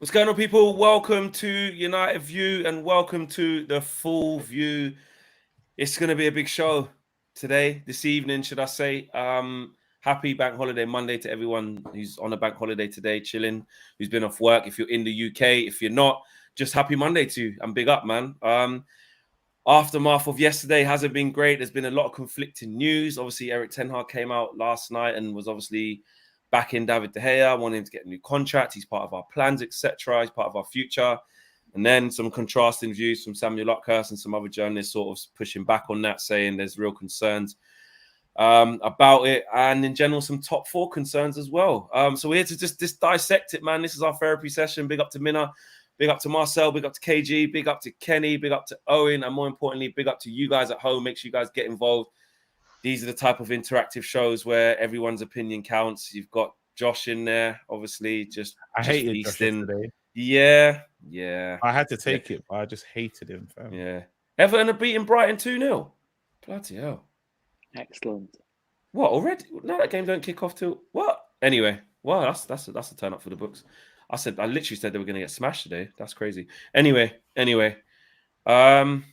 What's going on, people? Welcome to United View and welcome to the Full View. It's going to be a big show today, this evening, should I say. Happy Bank Holiday Monday to everyone who's on a bank holiday today, chilling, who's been off work. If you're in the UK, if you're not, just happy Monday to you and big up, man. Aftermath of yesterday hasn't been great. There's been a lot of conflicting news. Obviously, Eric Ten Hag came out last night and was obviously backing David de Gea, wanting to get a new contract. He's part of our plans, etc. He's part of our future. And then some contrasting views from Samuel Luckhurst and some other journalists sort of pushing back on that, saying there's real concerns about it. And in general, some top four concerns as well. So we're here to just dissect it, man. This is our therapy session. Big up to Minna. Big up to Marcel, big up to KG, big up to Kenny, big up to Owen, and more importantly, big up to you guys at home. Make sure you guys get involved. These are the type of interactive shows where everyone's opinion counts. You've got Josh in there, obviously, I hated Josh yesterday. Yeah. I had to take it, but I just hated him, fam. Yeah. Everton are beating Brighton 2-0. Bloody hell. Excellent. What, already? No, that game don't kick off till... What? Anyway, well, that's a turn up for the books. I literally said they were going to get smashed today. That's crazy. Anyway. Everton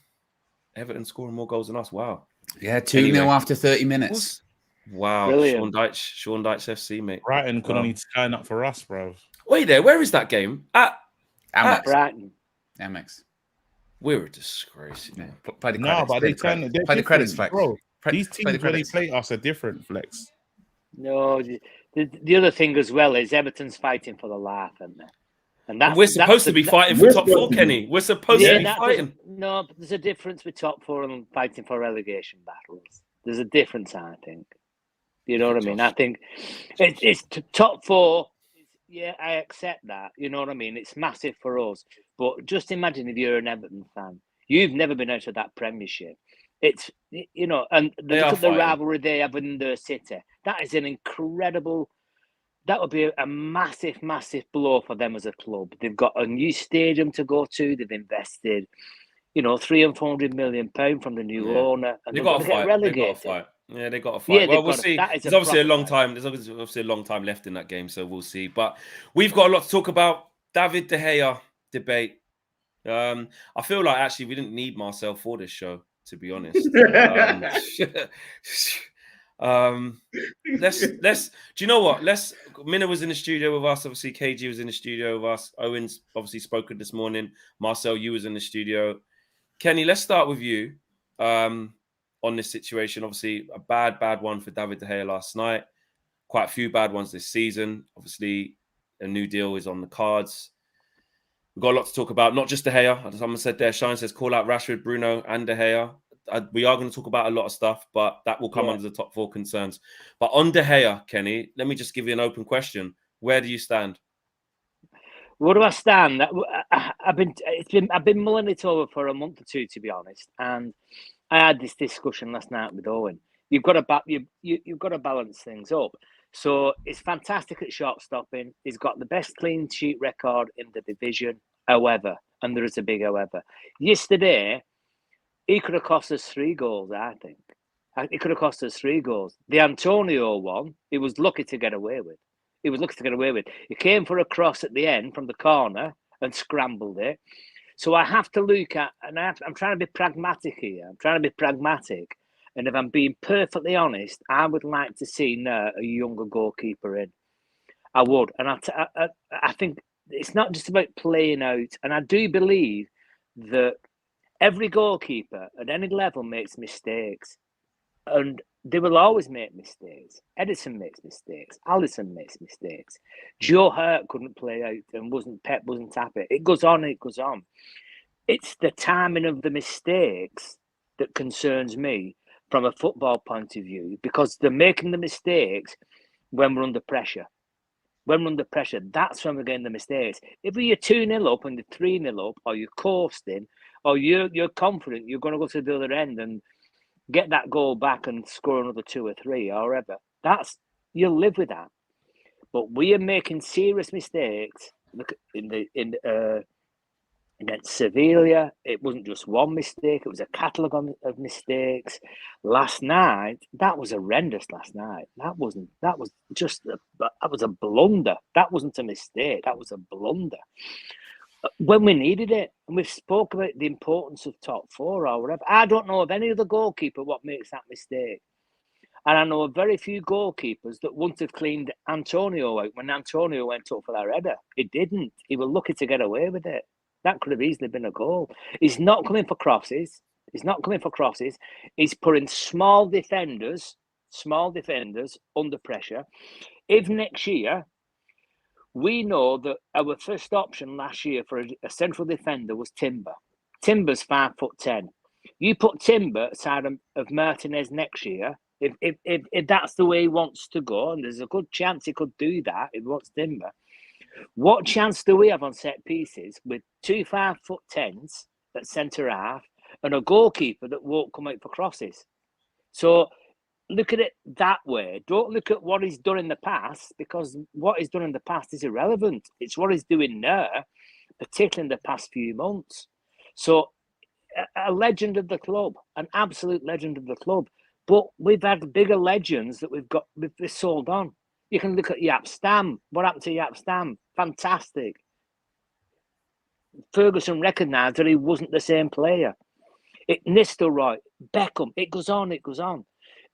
scoring more goals than us. Wow. Yeah, 2-0 after 30 minutes. Wow. Brilliant. Sean Dyche FC, mate. Brighton couldn't need to sign up for us, bro. Wait there. Where is that game? At Brighton. Amex. We're a disgrace. Yeah. Play the credits. No, but they play the credits, Flex. Bro, these teams when they play us are different, Flex. No, the other thing as well is Everton's fighting for the life, aren't they? And we're supposed to be fighting for top four, Kenny. We're supposed to be fighting. No, but there's a difference with top four and fighting for relegation battles. There's a difference, I think. You know what I mean? I think it's top four. Yeah, I accept that. You know what I mean? It's massive for us. But just imagine if you're an Everton fan. You've never been out of that Premiership. It's, you know, and look at the rivalry they have in their city. That is an incredible... That would be a massive, massive blow for them as a club. They've got a new stadium to go to. They've invested, £300 and £400 million from the new owner. And they've got to get relegated. Yeah, they got to fight. Well, we'll see. There's obviously a long time. There's obviously a long time left in that game, so we'll see. But we've got a lot to talk about. David de Gea debate. I feel like actually we didn't need Marcel for this show, to be honest. Let's. Do you know what? Minna was in the studio with us. Obviously, KG was in the studio with us. Owen's obviously spoken this morning. Marcel, you was in the studio. Kenny, let's start with you. On this situation, obviously a bad one for David de Gea last night. Quite a few bad ones this season. Obviously, a new deal is on the cards. We've got a lot to talk about. Not just de Gea. As someone said there, Shine says call out Rashford, Bruno, and de Gea. We are going to talk about a lot of stuff, but that will come under the top four concerns. But on de Gea, Kenny, let me just give you an open question. Where do you stand? Where do I stand? I've been mulling it over for a month or two, to be honest, and I had this discussion last night with Owen. You've got to balance things up. So it's fantastic at shot stopping. He's got the best clean sheet record in the division. However, and there is a big however. Yesterday, he could have cost us 3 goals. I think he could have cost us 3 goals. The Antonio one, he was lucky to get away with. He came for a cross at the end from the corner and scrambled it. So I have to look at, and I'm trying to be pragmatic here. And if I'm being perfectly honest, I would like to see now a younger goalkeeper in. I would. And I think it's not just about playing out. And I do believe that every goalkeeper at any level makes mistakes. And they will always make mistakes. Edison makes mistakes. Alisson makes mistakes. Joe Hart couldn't play out and Pep wasn't happy. It goes on. It's the timing of the mistakes that concerns me from a football point of view, because they're making the mistakes when we're under pressure. That's when we're getting the mistakes. If you're 2-0 up and you're 3-0 up, or you're coasting, or you're confident you're going to go to the other end and get that goal back and score another 2 or 3 or whatever, you'll live with that. But we are making serious mistakes. Look in against Sevilla. It wasn't just one mistake; it was a catalogue of mistakes. Last night, that was horrendous. Last night, that was a blunder. That wasn't a mistake. That was a blunder. When we needed it, and we've spoken about the importance of top four or whatever. I don't know of any other goalkeeper what makes that mistake. And I know of very few goalkeepers that wouldn't have cleaned Antonio out when Antonio went up for that header. He didn't. He was lucky to get away with it. That could have easily been a goal. He's not coming for crosses. He's putting small defenders under pressure. If next year, we know that our first option last year for a central defender was Timber. Timber's 5'10". You put Timber aside of Martinez next year. If that's the way he wants to go, and there's a good chance he could do that if he wants Timber, what chance do we have on set pieces with 2 5'10s at centre half and a goalkeeper that won't come out for crosses? So look at it that way. Don't look at what he's done in the past, because what he's done in the past is irrelevant. It's what he's doing now, particularly in the past few months. So a legend of the club, an absolute legend of the club. But we've had bigger legends that we've sold on. You can look at Jaap Stam. What happened to Jaap Stam? Fantastic. Ferguson recognised that he wasn't the same player. Nistelrooy, Beckham, it goes on.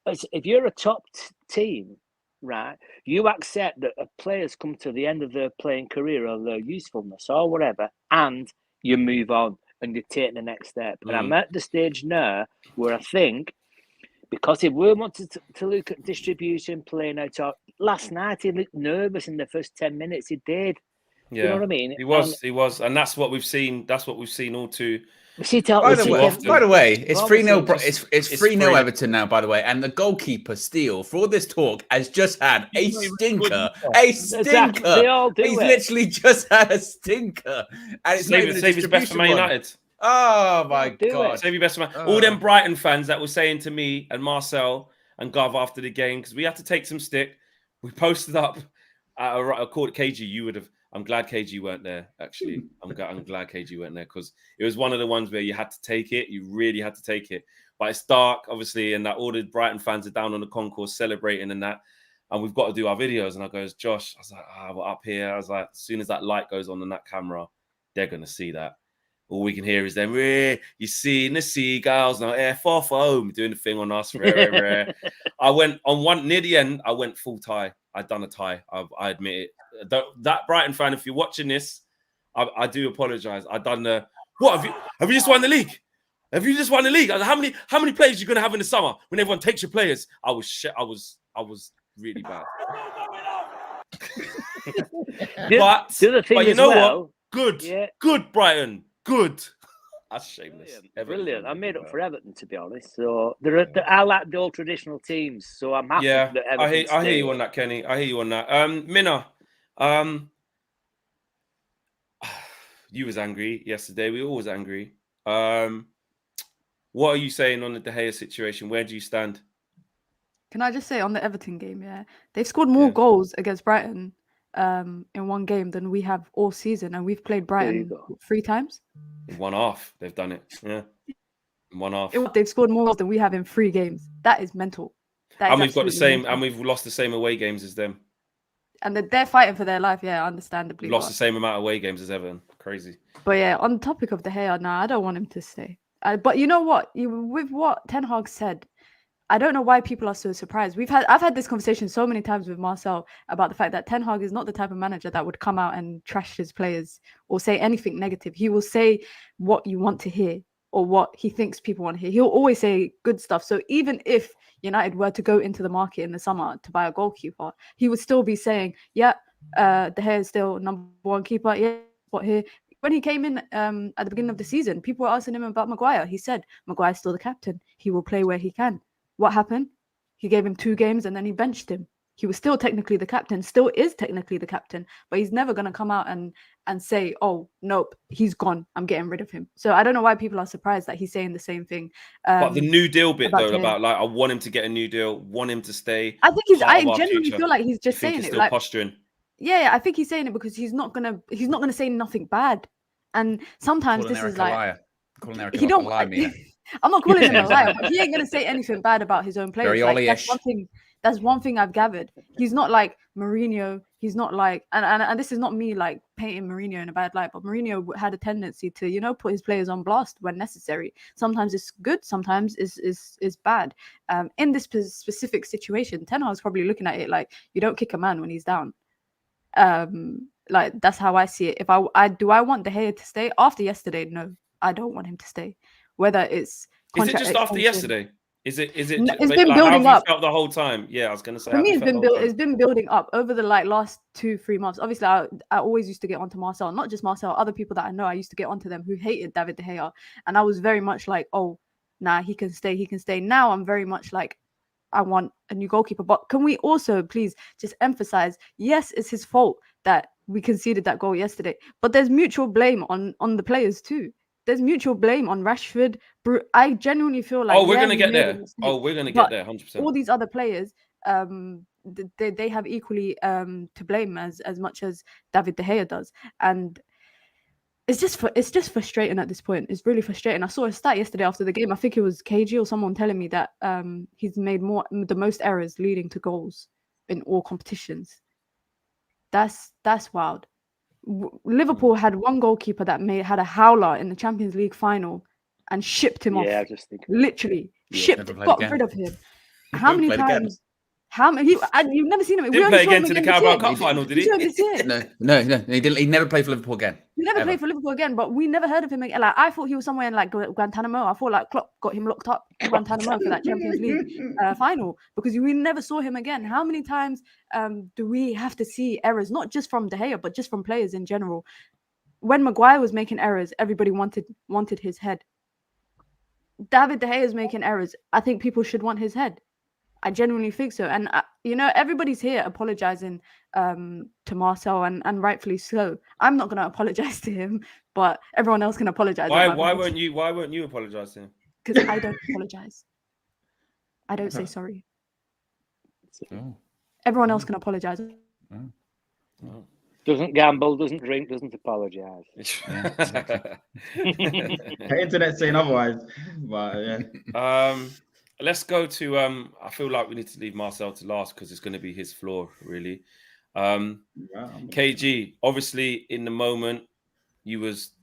If you're a top team, right, you accept that players come to the end of their playing career or their usefulness or whatever, and you move on and you take the next step. And I'm at the stage now where I think, because if we wanted to look at distribution, playing out, last night he looked nervous in the first 10 minutes. He did. Yeah. You know what I mean? He was. And that's what we've seen. That's what we've seen all too. By the way, it's 3-0. It's 3-0 Everton now, by the way. And the goalkeeper, Steele, for all this talk, has just had a stinker. Exactly. They all do. He's literally just had a stinker. And it's save his best for Man United. Oh my God. Save your best for Man. All them Brighton fans that were saying to me and Marcel and Gov after the game, because we had to take some stick. We posted up. I called KG. You would have. I'm glad KG weren't there, actually. I'm glad KG weren't there, because it was one of the ones where you had to take it. You really had to take it. But it's dark, obviously, and that all the Brighton fans are down on the concourse celebrating and that. And we've got to do our videos. And I goes, Josh, I was like, we're up here. I was like, as soon as that light goes on that camera, they're going to see that. All we can hear is them, you see the seagulls now, far home, doing the thing on us. I went on one near the end. I went full tie. I'd done a tie. I admit it. That Brighton fan, if you're watching this, I do apologize. I done the what? Have you just won the league? Have you just won the league? How many players are you gonna have in the summer when everyone takes your players? I was really bad. but you know what? Good Brighton. Good. That's shameless. Brilliant. I made up for Everton, to be honest. So I like the old traditional teams. So I'm happy. Yeah, that I hear you on that, Kenny. I hear you on that. Minna, you was angry yesterday. We were always angry. What are you saying on the De Gea situation? Where do you stand? Can I just say on the Everton game, they've scored more goals against Brighton in one game than we have all season, and we've played Brighton 3 times. 1/2, they've done it. Yeah, 1/2. They've scored more goals than we have in 3 games. That is mental. And we've got the same, and we've lost the same away games as them. And they're fighting for their life, understandably. We've lost the same amount of away games as Everton. Crazy. But on the topic of De Gea, I don't want him to stay. But you know what? With what Ten Hag said, I don't know why people are so surprised. I've had this conversation so many times with Marcel about the fact that Ten Hag is not the type of manager that would come out and trash his players or say anything negative. He will say what you want to hear or what he thinks people want to hear. He'll always say good stuff. So even if United were to go into the market in the summer to buy a goalkeeper, he would still be saying, De Gea is still #1 keeper. Yeah, spot here. When he came in at the beginning of the season, people were asking him about Maguire. He said, Maguire's still the captain. He will play where he can. What happened? He gave him 2 games and then he benched him. He was still technically the captain, still is technically the captain, but he's never going to come out and say, oh, nope, he's gone. I'm getting rid of him. So I don't know why people are surprised that he's saying the same thing. But the new deal bit, though, about I want him to get a new deal, want him to stay. I genuinely feel like he's just saying it. Still posturing. Yeah, I think he's saying it because he's not gonna say nothing bad. And sometimes Calling this Eric is a like liar. Calling Eric he a don't. liar, Mina. I'm not calling him a liar, but he ain't gonna say anything bad about his own players. Very Like, that's Oli-ish. one thing. That's one thing I've gathered. He's not like Mourinho. He's not like, and this is not me like painting Mourinho in a bad light, but Mourinho had a tendency to, you know, put his players on blast when necessary. Sometimes it's good, sometimes it's bad. In this specific situation, Ten Hag's probably looking at it like, you don't kick a man when he's down. Like, that's how I see it. If I want De Gea to stay after yesterday? No, I don't want him to stay. Whether it's Is it just after yesterday? Is it? No, it's like, been building how have up. you felt the whole time? Yeah, I was gonna say. For me, it's been building up over the like last 2-3 months. Obviously, I always used to get onto Marcel, not just Marcel, other people that I know. I used to get onto them who hated David de Gea, and I was very much like, oh, nah, he can stay, he can stay. Now I'm very much like, I want a new goalkeeper. But can we also please just emphasize? Yes, it's his fault that we conceded that goal yesterday, but there's mutual blame on the players too. There's mutual blame on Rashford. I genuinely feel like, we're gonna get there. We're gonna get there, 100%. All these other players, they have equally to blame as much as David de Gea does, and it's just frustrating at this point. It's really frustrating. I saw a stat yesterday after the game. I think it was KG or someone telling me that he's made the most errors leading to goals in all competitions. That's wild. Liverpool had one goalkeeper that had a howler in the Champions League final and shipped him off. Yeah, I just think literally got rid of him. How many times? Again. How many? You've never seen him. Didn't play again to the Carabao Cup final, did he? No, he didn't. He never played for Liverpool again. He never played for Liverpool again, but we never heard of him again. Like, I thought he was somewhere in like Guantanamo. I thought like Klopp got him locked up in Guantanamo for that Champions League final, because we never saw him again. How many times do we have to see errors, not just from De Gea, but just from players in general? When Maguire was making errors, everybody wanted his head. David De Gea is making errors. I think people should want his head. I genuinely think so. And, you know, everybody's here apologizing to Marcel, and rightfully so. I'm not going to apologize to him, but everyone else can apologize. Why weren't you apologize to him? Because I don't apologize. I don't say sorry. Oh. Everyone else can apologize. Oh. Doesn't gamble, doesn't drink, doesn't apologize. Yeah, exactly. The internet saying otherwise, but yeah. Let's go to I feel like we need to leave Marcel to last because it's going to be his floor, really. KG, obviously in the moment you was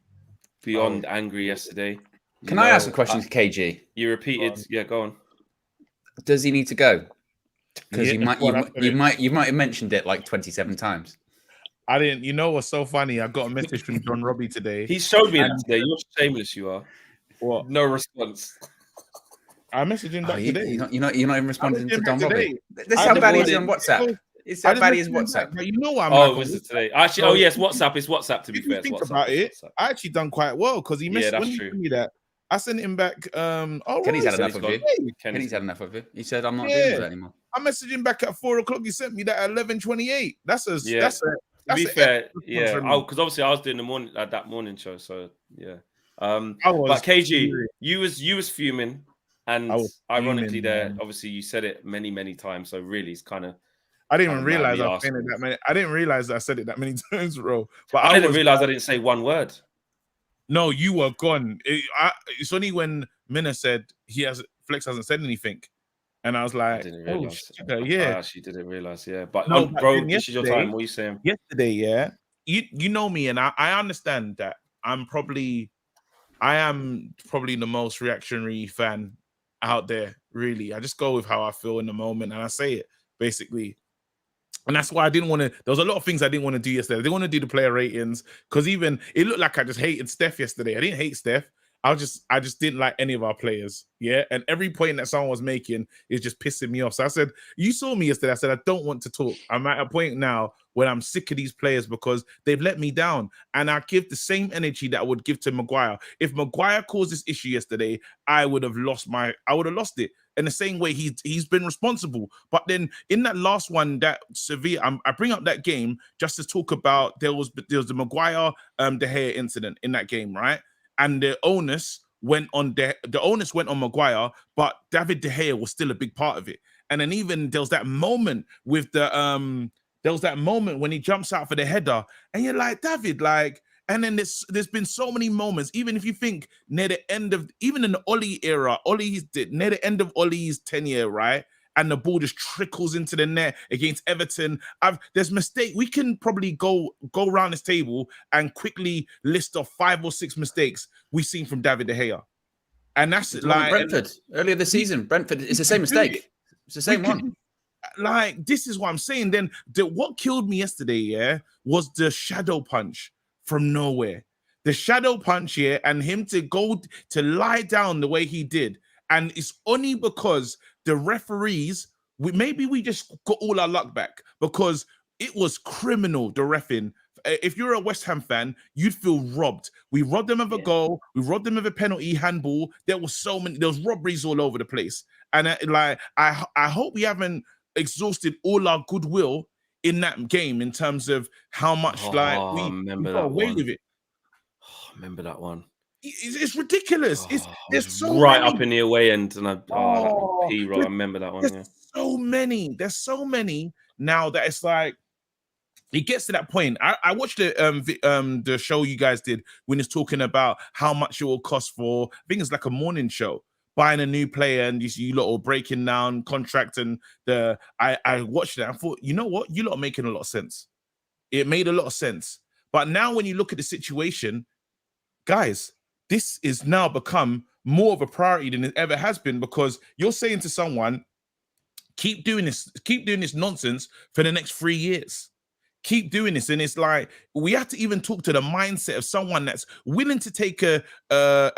beyond angry yesterday. Can I ask a question to KG? You repeated, go on. Does he need to go? Because you might have mentioned it like 27 times. I didn't. You know what's so funny? I got a message from John Robbie today. He showed me that today. You're shameless, you are. What? No response. I messaged him back today. You're not even responding to John Robbie. That's I how bad he never is on WhatsApp. It's how bad he is WhatsApp. But you know what? Was it today? Actually, yes, WhatsApp is WhatsApp. To be fair, think about it, I actually done quite well because he messaged when he told me that. I sent him back. Kenny's had enough of you. Kenny's had enough of you. He said, "I'm not doing that anymore." I messaged him back at 4 o'clock. He sent me that at 11:28. That's a. To be fair, because obviously I was doing the morning that morning show, so yeah. But KG, you was fuming, and ironically, obviously you said it many times, so really it's kind of. I didn't even realize I was saying it that many. I didn't realize I said it that many times, bro. But I didn't realize I didn't say one word. No, you were gone. It's only when Mina said Flex hasn't said anything. And I was like, I didn't realize. I actually didn't realize, But no, bro, this is your time. What are you saying? Yesterday, you know me, and I understand that I am probably the most reactionary fan out there, really. I just go with how I feel in the moment, and I say it, basically. And that's why I didn't want to. There was a lot of things I didn't want to do yesterday. I didn't want to do the player ratings because even it looked like I just hated Steph yesterday. I didn't hate Steph. I just didn't like any of our players. Yeah. And every point that someone was making is just pissing me off. So I said, you saw me yesterday. I said, I don't want to talk. I'm at a point now where I'm sick of these players because they've let me down. And I give the same energy that I would give to Maguire. If Maguire caused this issue yesterday, I would have lost it. In the same way, he's been responsible. But then in that last one, that Sevilla, I bring up that game just to talk about there was the Maguire De Gea incident in that game, right? And the onus went on Maguire, but David De Gea was still a big part of it. And then even there was that moment with when he jumps out for the header, and you're like, David, like And then there's been so many moments, even if you think near the end of, even in the Ollie era, near the end of Ollie's tenure, right? And the ball just trickles into the net against Everton. There's mistake. We can probably go around this table and quickly list off 5 or 6 mistakes we've seen from David de Gea. And that's like Brentford earlier this season. Brentford, it's the same mistake. It's the same one. Like, this is what I'm saying. Then what killed me yesterday, was the shadow punch from nowhere. The shadow punch, and him to go to lie down the way he did. And it's only because the referees, we just got all our luck back, because it was criminal, the reffing. If you're a West Ham fan, you'd feel robbed. We robbed them of a goal. We robbed them of a penalty, handball. There was robberies all over the place. And I hope we haven't exhausted all our goodwill in that game in terms of how much we got away with it. Oh, I remember that one. It's ridiculous. There's so right many. Up in the away end, and I remember that one. There's so many. There's so many now that it's like it gets to that point. I watched the show you guys did when it's talking about how much it will cost for. I think it's like a morning show, buying a new player, and you lot are breaking down contract, and I watched it. I thought, you know what, you lot are making a lot of sense. It made a lot of sense. But now when you look at the situation, guys, this is now become more of a priority than it ever has been, because you're saying to someone, keep doing this nonsense for the next 3 years. Keep doing this. And it's like, we have to even talk to the mindset of someone that's willing to take a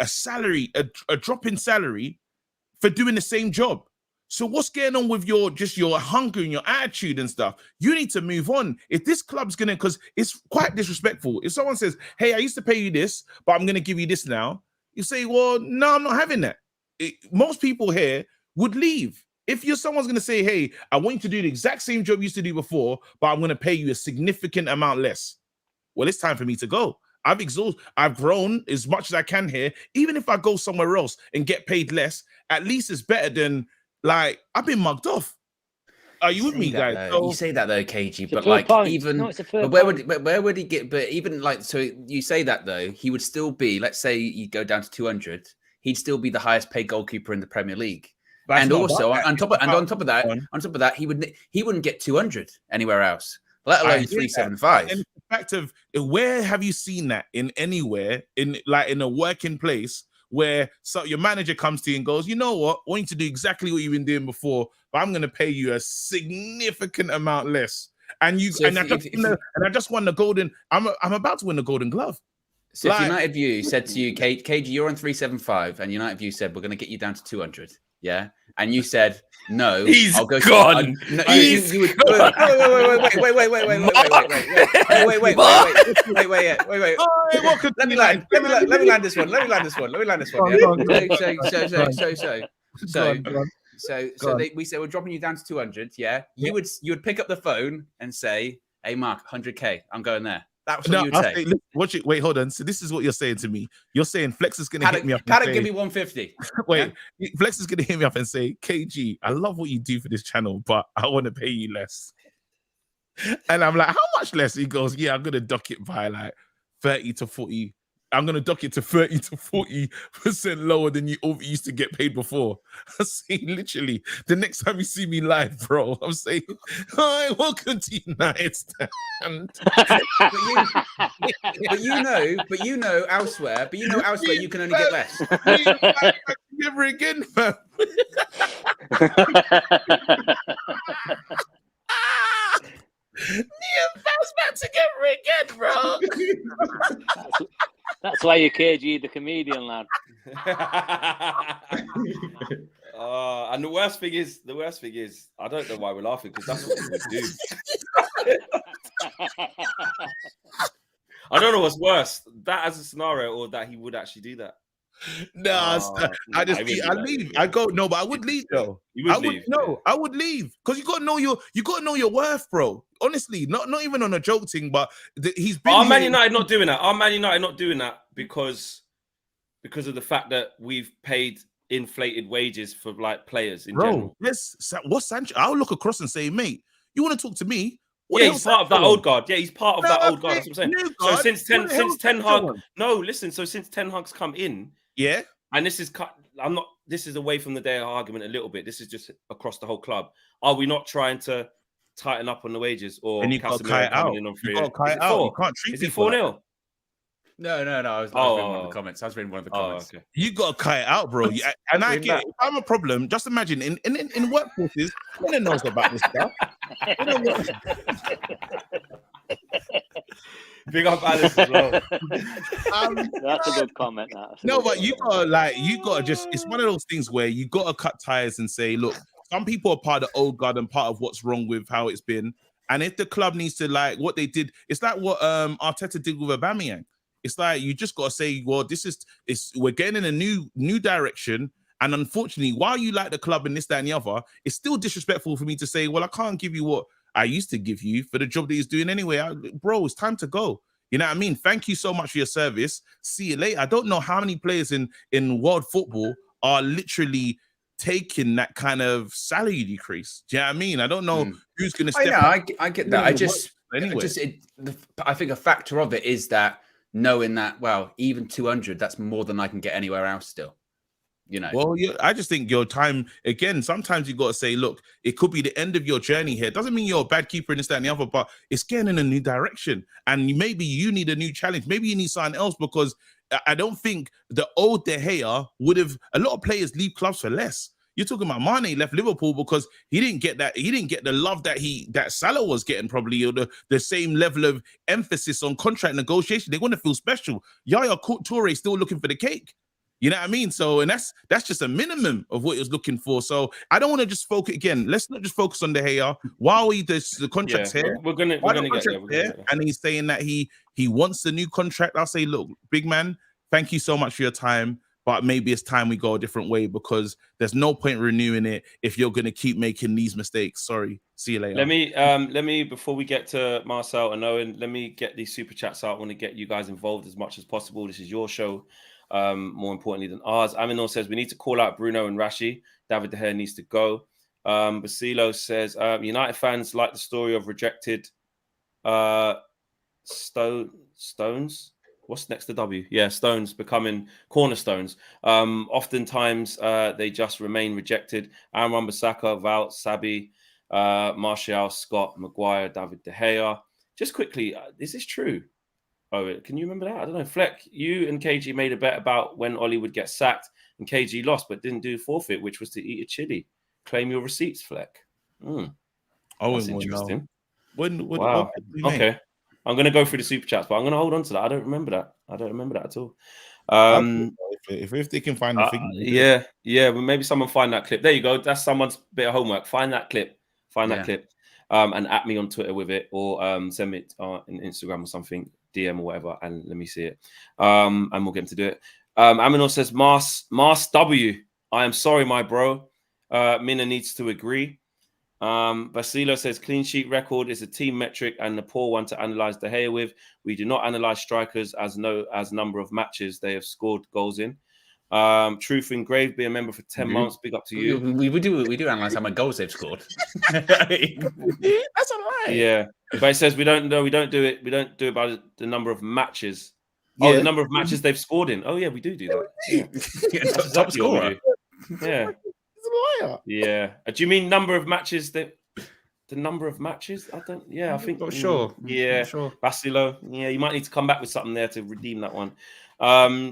salary, a drop in salary for doing the same job. So what's going on with your hunger and your attitude and stuff? You need to move on. If this club's going to, because it's quite disrespectful. If someone says, hey, I used to pay you this, but I'm going to give you this now. You say, well, no, I'm not having that. Most people here would leave. If someone's going to say, hey, I want you to do the exact same job you used to do before, but I'm going to pay you a significant amount less. Well, it's time for me to go. I've grown as much as I can here. Even if I go somewhere else and get paid less, at least it's better than, like, I've been mugged off. Are you with me, guys? You say that though, KG, but like where would he get? But even like, so you say that though, he would still be. Let's say you go down to 200, he'd still be the highest paid goalkeeper in the Premier League. And also on top of that, he wouldn't get 200 anywhere else, let alone 375. And the fact of, where have you seen that in anywhere in a working place where your manager comes to you and goes, you know what, I want you to do exactly what you've been doing before, but I'm going to pay you a significant amount less. And I just won the golden. I'm about to win the Golden Glove. So if United View said to you, KG, you're on 375, and United Wview said, we're going to get you down to 200. Yeah. And you said, no, I'll go gone. He's gone. Wait. Let me land this one. We said we're dropping you down to 200. Yeah. You would pick up the phone and say, hey, Mark, 100K, I'm going there. That's what you would say. Wait, hold on. So this is what you're saying to me. You're saying Flex is going to hit me up. Give me 150. Wait, yeah? Flex is going to hit me up and say, KG, I love what you do for this channel, but I want to pay you less. And I'm like, how much less? He goes, yeah, I'm going to dock it by like 30 to 40. I'm going to dock it to 30 to 40% lower than you used to get paid before. I say, literally, the next time you see me live, bro, I'm saying, hi, welcome to United Stand. but you know elsewhere you can only get less. Never again, fam. That's about to get rigged, bro. That's why you're KG, the comedian, lad. And the worst thing is, I don't know why we're laughing, because that's what he would do. I don't know what's worse, that as a scenario, or that he would actually do that. I leave. I go, no, but I would leave though. I would leave, because you got to know your worth, bro. Honestly, not even on a joke thing, but he's been. Man United not doing that. Our Man United not doing that because of the fact that we've paid inflated wages for like players in general. Yes, what's Sancho? I'll look across and say, mate, you want to talk to me? Yeah, he's part of that old guard. Yeah, he's part of that old guard. That's what I'm saying. So since Ten Hag, so since Ten Hag's come in, yeah, and this is this is away from the De Gea argument a little bit. This is just across the whole club. Are we not trying to tighten up on the wages, or and you got to cut it out? You got to cut it out. You can't treat people. Is it 4-0? No. I was reading one of the comments. Okay. You got to cut it out, bro. And I get it. If I'm a problem, just imagine in workforces, no one knows about this stuff. Big up Alice as well. That's a good comment. But you gotta just. It's one of those things where you gotta cut ties and say, look, some people are part of the old guard and part of what's wrong with how it's been. And if the club needs to, like what they did, it's like what Arteta did with Aubameyang. It's like you just gotta say, well, we're getting in a new direction. And unfortunately, while you like the club and this, that, and the other, it's still disrespectful for me to say, well, I can't give you what I used to give you for the job that he's doing anyway. Bro, it's time to go. You know what I mean? Thank you so much for your service. See you later. I don't know how many players in world football are literally taking that kind of salary decrease. Do you know what I mean? I don't know who's going to step up. I get that. I think a factor of it is that knowing that, well, even 200, that's more than I can get anywhere else still. You know. Well, I just think your time, again, sometimes you got to say, look, it could be the end of your journey here. It doesn't mean you're a bad keeper in this, that, and the other, but it's getting in a new direction. And maybe you need a new challenge. Maybe you need something else, because I don't think the old De Gea would have, a lot of players leave clubs for less. You're talking about Mane left Liverpool because he didn't get that. He didn't get the love that Salah was getting, probably, or the same level of emphasis on contract negotiation. They want to feel special. Yaya Toure is still looking for the cake. You know what I mean? So, and that's just a minimum of what he was looking for. So I don't want to just focus again. Let's not just focus on De Gea. While the contract's here, we're gonna get there. And he's saying that he wants the new contract. I'll say, look, big man, thank you so much for your time, but maybe it's time we go a different way, because there's no point renewing it if you're gonna keep making these mistakes. Sorry. See you later. Let me before we get to Marcel and Owen, let me get these super chats out. I want to get you guys involved as much as possible. This is your show. More importantly than ours. Aminor says we need to call out Bruno and Rashi. David de Gea needs to go. Basilo says United fans like the story of rejected stones. What's next to W? Yeah, stones becoming cornerstones. Oftentimes they just remain rejected. Aaron Bissaka, Val, Sabi, Martial, Scott, Maguire, David de Gea. Just quickly, is this true? Oh, can you remember that? I don't know. Fleck, you and KG made a bet about when Ollie would get sacked, and KG lost, but didn't do forfeit, which was to eat a chili. Claim your receipts, Fleck. That's interesting. Wow. Okay. I'm going to go through the super chats, but I'm going to hold on to that. I don't remember that at all. If they can find the thing. Yeah. Well, maybe someone find that clip. There you go. That's someone's bit of homework. Find that clip. That clip. And at me on Twitter with it, or send it on Instagram or something. DM or whatever, and let me see it. And we'll get him to do it. Aminor says, Mars W. I am sorry, my bro. Mina needs to agree. Basilo says, clean sheet record is a team metric and the poor one to analyze De Gea with. We do not analyze strikers as number of matches they have scored goals in. Truth engraved, be a member for 10 months. Big up to you. We do analyze how many goals they've scored. That's a lie. Yeah, but it says we don't do it. We don't do it by the number of matches. Yeah. Oh, the number of matches they've scored in. Oh yeah, we do that. Yeah. Top scorer. Yeah. He's a liar. Yeah. Do you mean number of matches that? The number of matches? I don't. Yeah, I think. Not sure. Yeah. Not sure. Basilo. Yeah, you might need to come back with something there to redeem that one.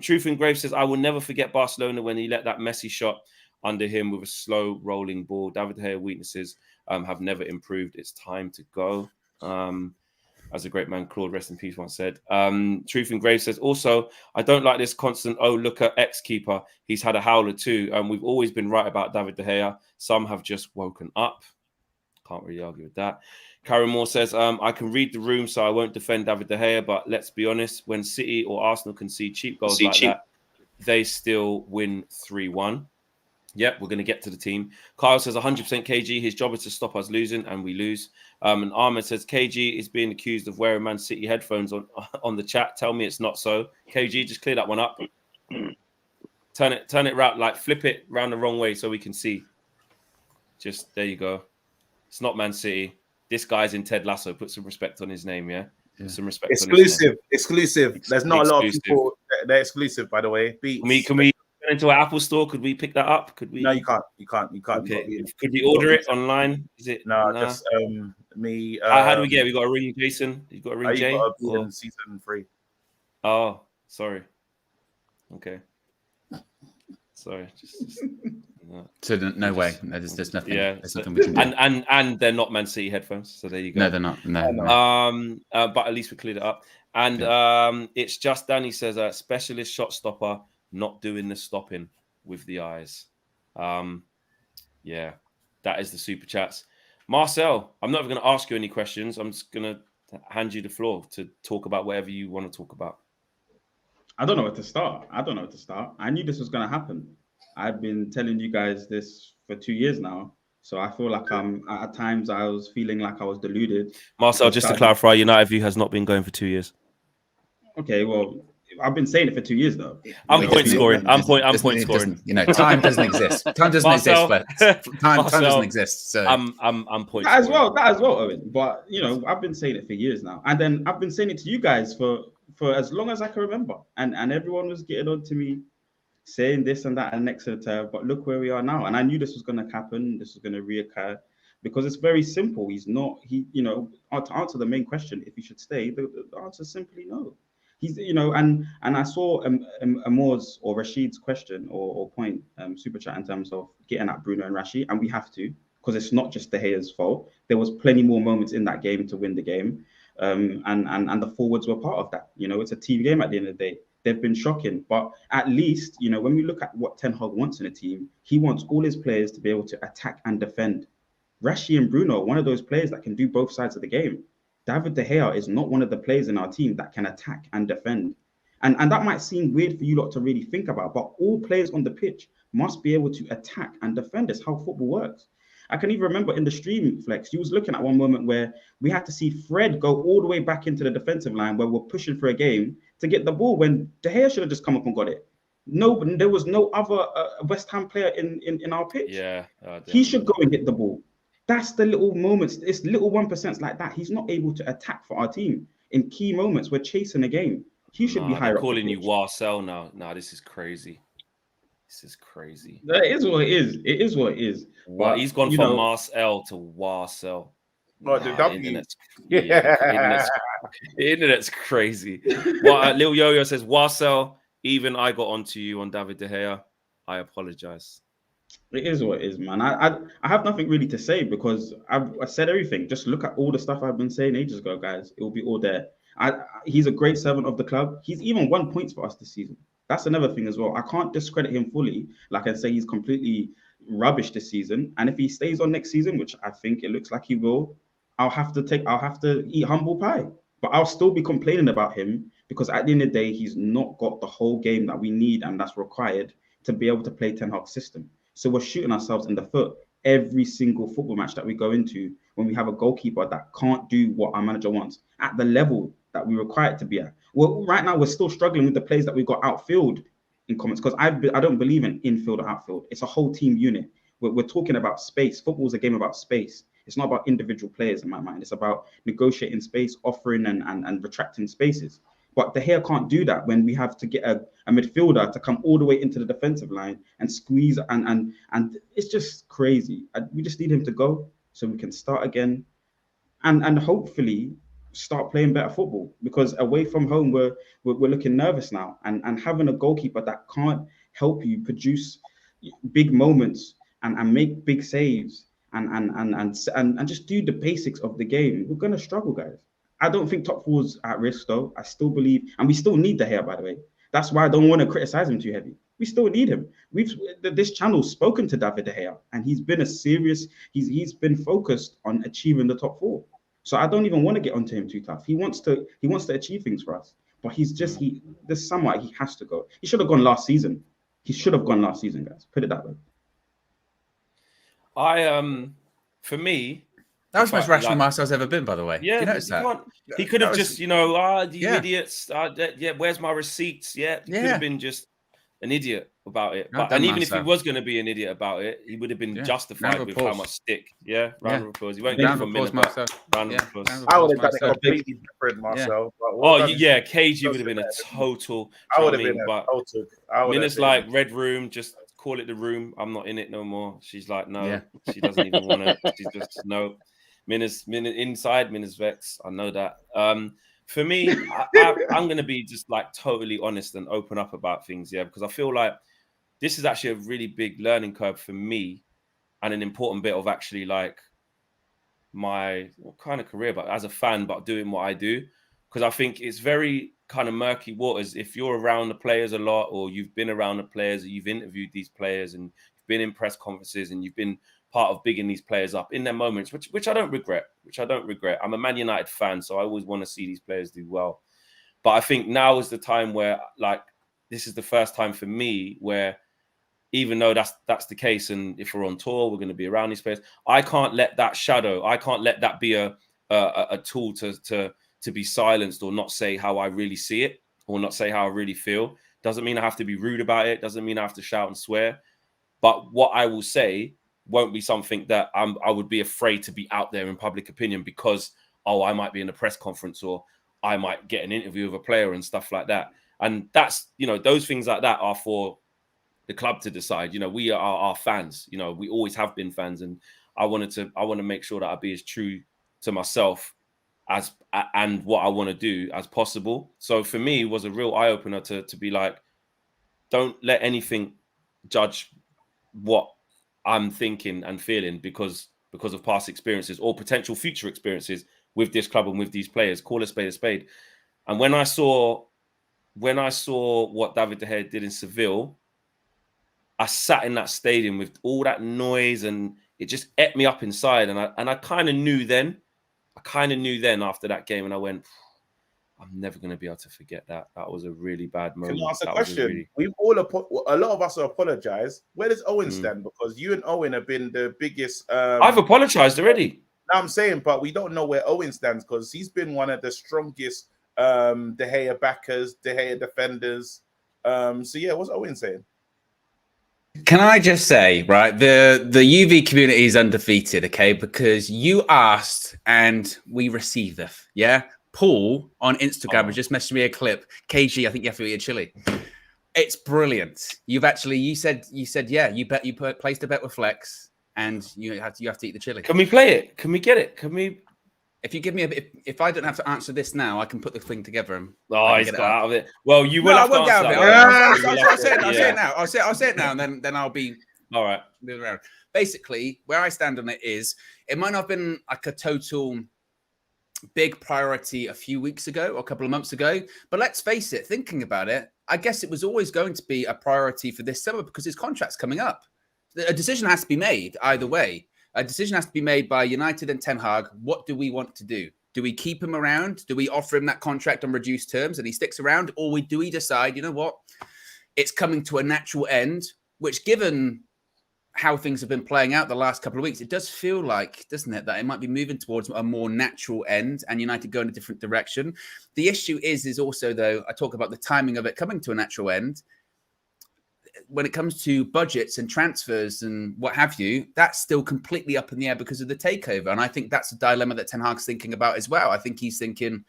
Truth and Grave says, I will never forget Barcelona when he let that Messi shot under him with a slow rolling ball. David de Gea weaknesses have never improved. It's time to go. As a great man, Claude, rest in peace, once said. Truth and Grave says, also, I don't like this constant, look at ex-keeper. He's had a howler too. We've always been right about David de Gea. Some have just woken up. Can't really argue with that. Karen Moore says, I can read the room, so I won't defend David de Gea, but let's be honest, when City or Arsenal concede cheap goals that, they still win 3-1. Yep, we're going to get to the team. Kyle says 100% KG. His job is to stop us losing, and we lose. And Ahmed says KG is being accused of wearing Man City headphones on the chat. Tell me it's not so. KG, just clear that one up. Turn it around, like flip it round the wrong way so we can see. Just there you go. It's not Man City. this guy's in Ted Lasso. Put some respect on his name, yeah. Some respect. Exclusive. There's not a lot of people. They're exclusive, by the way. Beats. Can we go into an Apple store? Could we pick that up? Could we? No, you can't. Okay. Could we order it online? Is it? No, just me. How do we get it? We got to ring Jason. You got to ring Jay. Got to be in season 3. Oh, sorry. Okay. Sorry. Just no. So no way. No, there's nothing. Yeah. There's nothing we can do. And they're not Man City headphones. So there you go. No, they're not. No. But at least we cleared it up. And it's just Danny says a specialist shot stopper, not doing the stopping with the eyes. Yeah, that is the super chats. Marcel, I'm not even going to ask you any questions. I'm just going to hand you the floor to talk about whatever you want to talk about. I don't know where to start. I knew this was going to happen. I've been telling you guys this for 2 years now. So I feel like at times I was feeling like I was deluded. Marcel, just to clarify, United View has not been going for 2 years. Okay, well, I've been saying it for 2 years though. I'm point scoring. You know, time doesn't exist. Time doesn't exist. But time doesn't exist. So I'm point that as well, Owen. But you know, I've been saying it for years now, and then I've been saying it to you guys for as long as I can remember, and everyone was getting on to me, saying this and that and next to the term. But look where we are now, and I knew this was going to happen. This was going to reoccur. Because it's very simple. To answer the main question, if he should stay, the answer is simply no. He's, and I saw Amor's or Rashid's question or point, super chat in terms of getting at Bruno and Rashid, and we have to, because it's not just De Gea's fault. There was plenty more moments in that game to win the game, and the forwards were part of that. It's a team game at the end of the day. They've been shocking, but at least, when we look at what Ten Hag wants in a team, he wants all his players to be able to attack and defend. Rashid and Bruno are one of those players that can do both sides of the game. David de Gea is not one of the players in our team that can attack and defend. And that might seem weird for you lot to really think about, but all players on the pitch must be able to attack and defend. That's how football works. I can even remember in the stream, Flex, you was looking at one moment where we had to see Fred go all the way back into the defensive line where we're pushing for a game to get the ball when De Gea should have just come up and got it. No, there was no other West Ham player in our pitch. Yeah. He should go and get the ball. That's the little moments. It's little 1% like that. He's not able to attack for our team in key moments. We're chasing a game. He should be higher up. Calling you Marcel now. Nah, this is crazy. It is what it is. It is what it is. But he's gone from Marcel to Warcel. The internet's crazy. Lil Yo-Yo says, Warcel, even I got onto you on David De Gea. I apologize. It is what it is, man. I have nothing really to say because I said everything. Just look at all the stuff I've been saying ages ago, guys. It will be all there. He's a great servant of the club. He's even won points for us this season. That's another thing as well. I can't discredit him fully. Like I say, he's completely rubbish this season. And if he stays on next season, which I think it looks like he will, I'll have to eat humble pie. But I'll still be complaining about him because at the end of the day, he's not got the whole game that we need and that's required to be able to play Ten Hag's system. So we're shooting ourselves in the foot every single football match that we go into when we have a goalkeeper that can't do what our manager wants at the level that we require it to be at. Well, right now we're still struggling with the players that we've got outfield in comments because I don't believe in infield or outfield. It's a whole team unit. We're talking about space. Football is a game about space. It's not about individual players in my mind. It's about negotiating space, offering and retracting spaces. But De Gea can't do that when we have to get a midfielder to come all the way into the defensive line and squeeze and it's just crazy. We just need him to go so we can start again and hopefully start playing better football because away from home we're looking nervous now and having a goalkeeper that can't help you produce big moments and make big saves and just do the basics of the game. We're gonna struggle, guys. I don't think top four's at risk though. I still believe, and we still need De Gea, by the way. That's why I don't want to criticize him too heavy. We still need him. This channel's spoken to David De Gea, and he's been he's been focused on achieving the top four. So I don't even want to get onto him too tough. He wants to achieve things for us, but there's somewhere he has to go. He should have gone last season. Guys. Put it that way. For me. That was the most rational Marcel's ever been, by the way. Yeah, you notice that? He could have just, idiots. Where's my receipts? Yeah, he could have been just an idiot. about it. Well But done, and even if he Marcel. was going to be an idiot about it, he would have been justified with how much stick. Yeah, round of applause. He won't get it for a minute, but round of applause. I would have done it completely different, Marcel. KG would have been a total. I would have been a total. Mina's like, red room, just call it the room. I'm not in it no more. She's like, no, she doesn't even want to. She's just no. Mina's inside. Mina's vexed. I know that. For me, I'm going to be just like totally honest and open up about things, because I feel like this is actually a really big learning curve for me and an important bit of actually like my kind of career, but as a fan, but doing what I do. Because I think it's very kind of murky waters if you're around the players a lot, or you've been around the players, or you've interviewed these players and you've been in press conferences and you've been part of bigging these players up in their moments, which I don't regret. I'm a Man United fan, so I always want to see these players do well. But I think now is the time where, like, this is the first time for me where, even though that's the case, and if we're on tour, we're going to be around these players, I can't let that shadow, I can't let that be a tool to be silenced or not say how I really see it or not say how I really feel. Doesn't mean I have to be rude about it. Doesn't mean I have to shout and swear. But what I will say won't be something that I would be afraid to be out there in public opinion because, I might be in a press conference or I might get an interview with a player and stuff like that. And that's, those things like that are for the club to decide. We are our fans. We always have been fans. And I want to make sure that I be as true to myself and what I want to do as possible. So for me, it was a real eye-opener to be like, don't let anything judge what I'm thinking and feeling because of past experiences or potential future experiences with this club and with these players. Call a spade a spade. And when I saw what David de Gea did in Seville, I sat in that stadium with all that noise and it just ate me up inside. And I kind of knew then after that game, and I went, I'm never going to be able to forget that. That was a really bad moment. Can I ask a question? We've all a lot of us have apologized. Where does Owen stand? Because you and Owen have been the biggest. I've apologized already. No, I'm saying, but we don't know where Owen stands because he's been one of the strongest De Gea backers, De Gea defenders. So yeah, what's Owen saying? Can I just say, right, the UV community is undefeated, okay? Because you asked and we received it, yeah? Paul on Instagram has just messaged me a clip. KG, I think you have to eat a chili. It's brilliant. You said, yeah, you placed a bet with Flex and you have to eat the chili. Can we play it? Can we get it? Can we? If you give me if I don't have to answer this now, I can put the thing together. And he's got out of it. Well, you will have to answer that. I'll say it now, and then I'll be all right. Moving around. Basically, where I stand on it is, it might not have been like a total big priority a few weeks ago or a couple of months ago, but let's face it, thinking about it, I guess it was always going to be a priority for this summer because his contract's coming up. A decision has to be made either way. A decision has to be made by United and Ten Hag. What do we want to do? Do we keep him around? Do we offer him that contract on reduced terms and he sticks around? Or do we decide, you know what? It's coming to a natural end, which given how things have been playing out the last couple of weeks, it does feel like, doesn't it, that it might be moving towards a more natural end and United go in a different direction. The issue is also, though, I talk about the timing of it coming to a natural end. When it comes to budgets and transfers and what have you, that's still completely up in the air because of the takeover. And I think that's a dilemma that Ten Hag's thinking about as well. I think he's thinking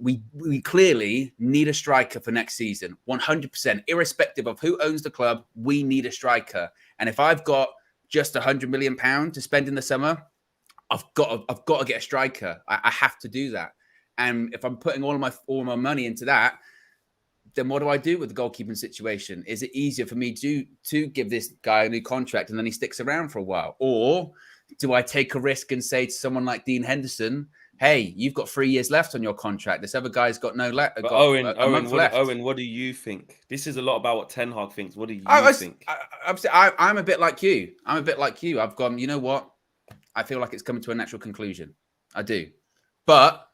we clearly need a striker for next season, 100%, irrespective of who owns the club. We need a striker. And if I've got just £100 million to spend in the summer, I've got to get a striker. I have to do that. And if I'm putting all my money into that, then what do I do with the goalkeeping situation? Is it easier for me to give this guy a new contract and then he sticks around for a while? Or do I take a risk and say to someone like Dean Henderson, hey, you've got 3 years left on your contract. This other guy's got no left. Owen, what do you think? This is a lot about what Ten Hag thinks. What do you think? I'm a bit like you. I've gone, you know what? I feel like it's coming to a natural conclusion. I do. But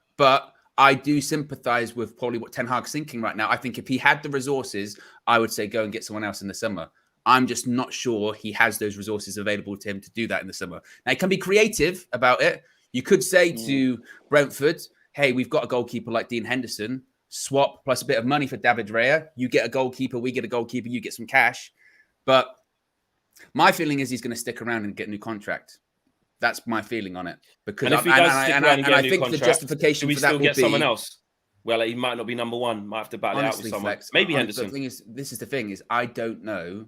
I do sympathize with probably what Ten Hag's thinking right now. I think if he had the resources, I would say go and get someone else in the summer. I'm just not sure he has those resources available to him to do that in the summer. Now, he can be creative about it. You could say to Brentford, hey, we've got a goalkeeper like Dean Henderson. Swap plus a bit of money for David de Gea. You get a goalkeeper, we get a goalkeeper, you get some cash. But my feeling is he's going to stick around and get a new contract. That's my feeling on it. Because and if he does stick around and get a new think contract, the justification do we for that still will get be someone else? Well, he might not be number one. Might have to battle it out with someone. Flex, Maybe Henderson. The thing is, this is the thing is, I don't know.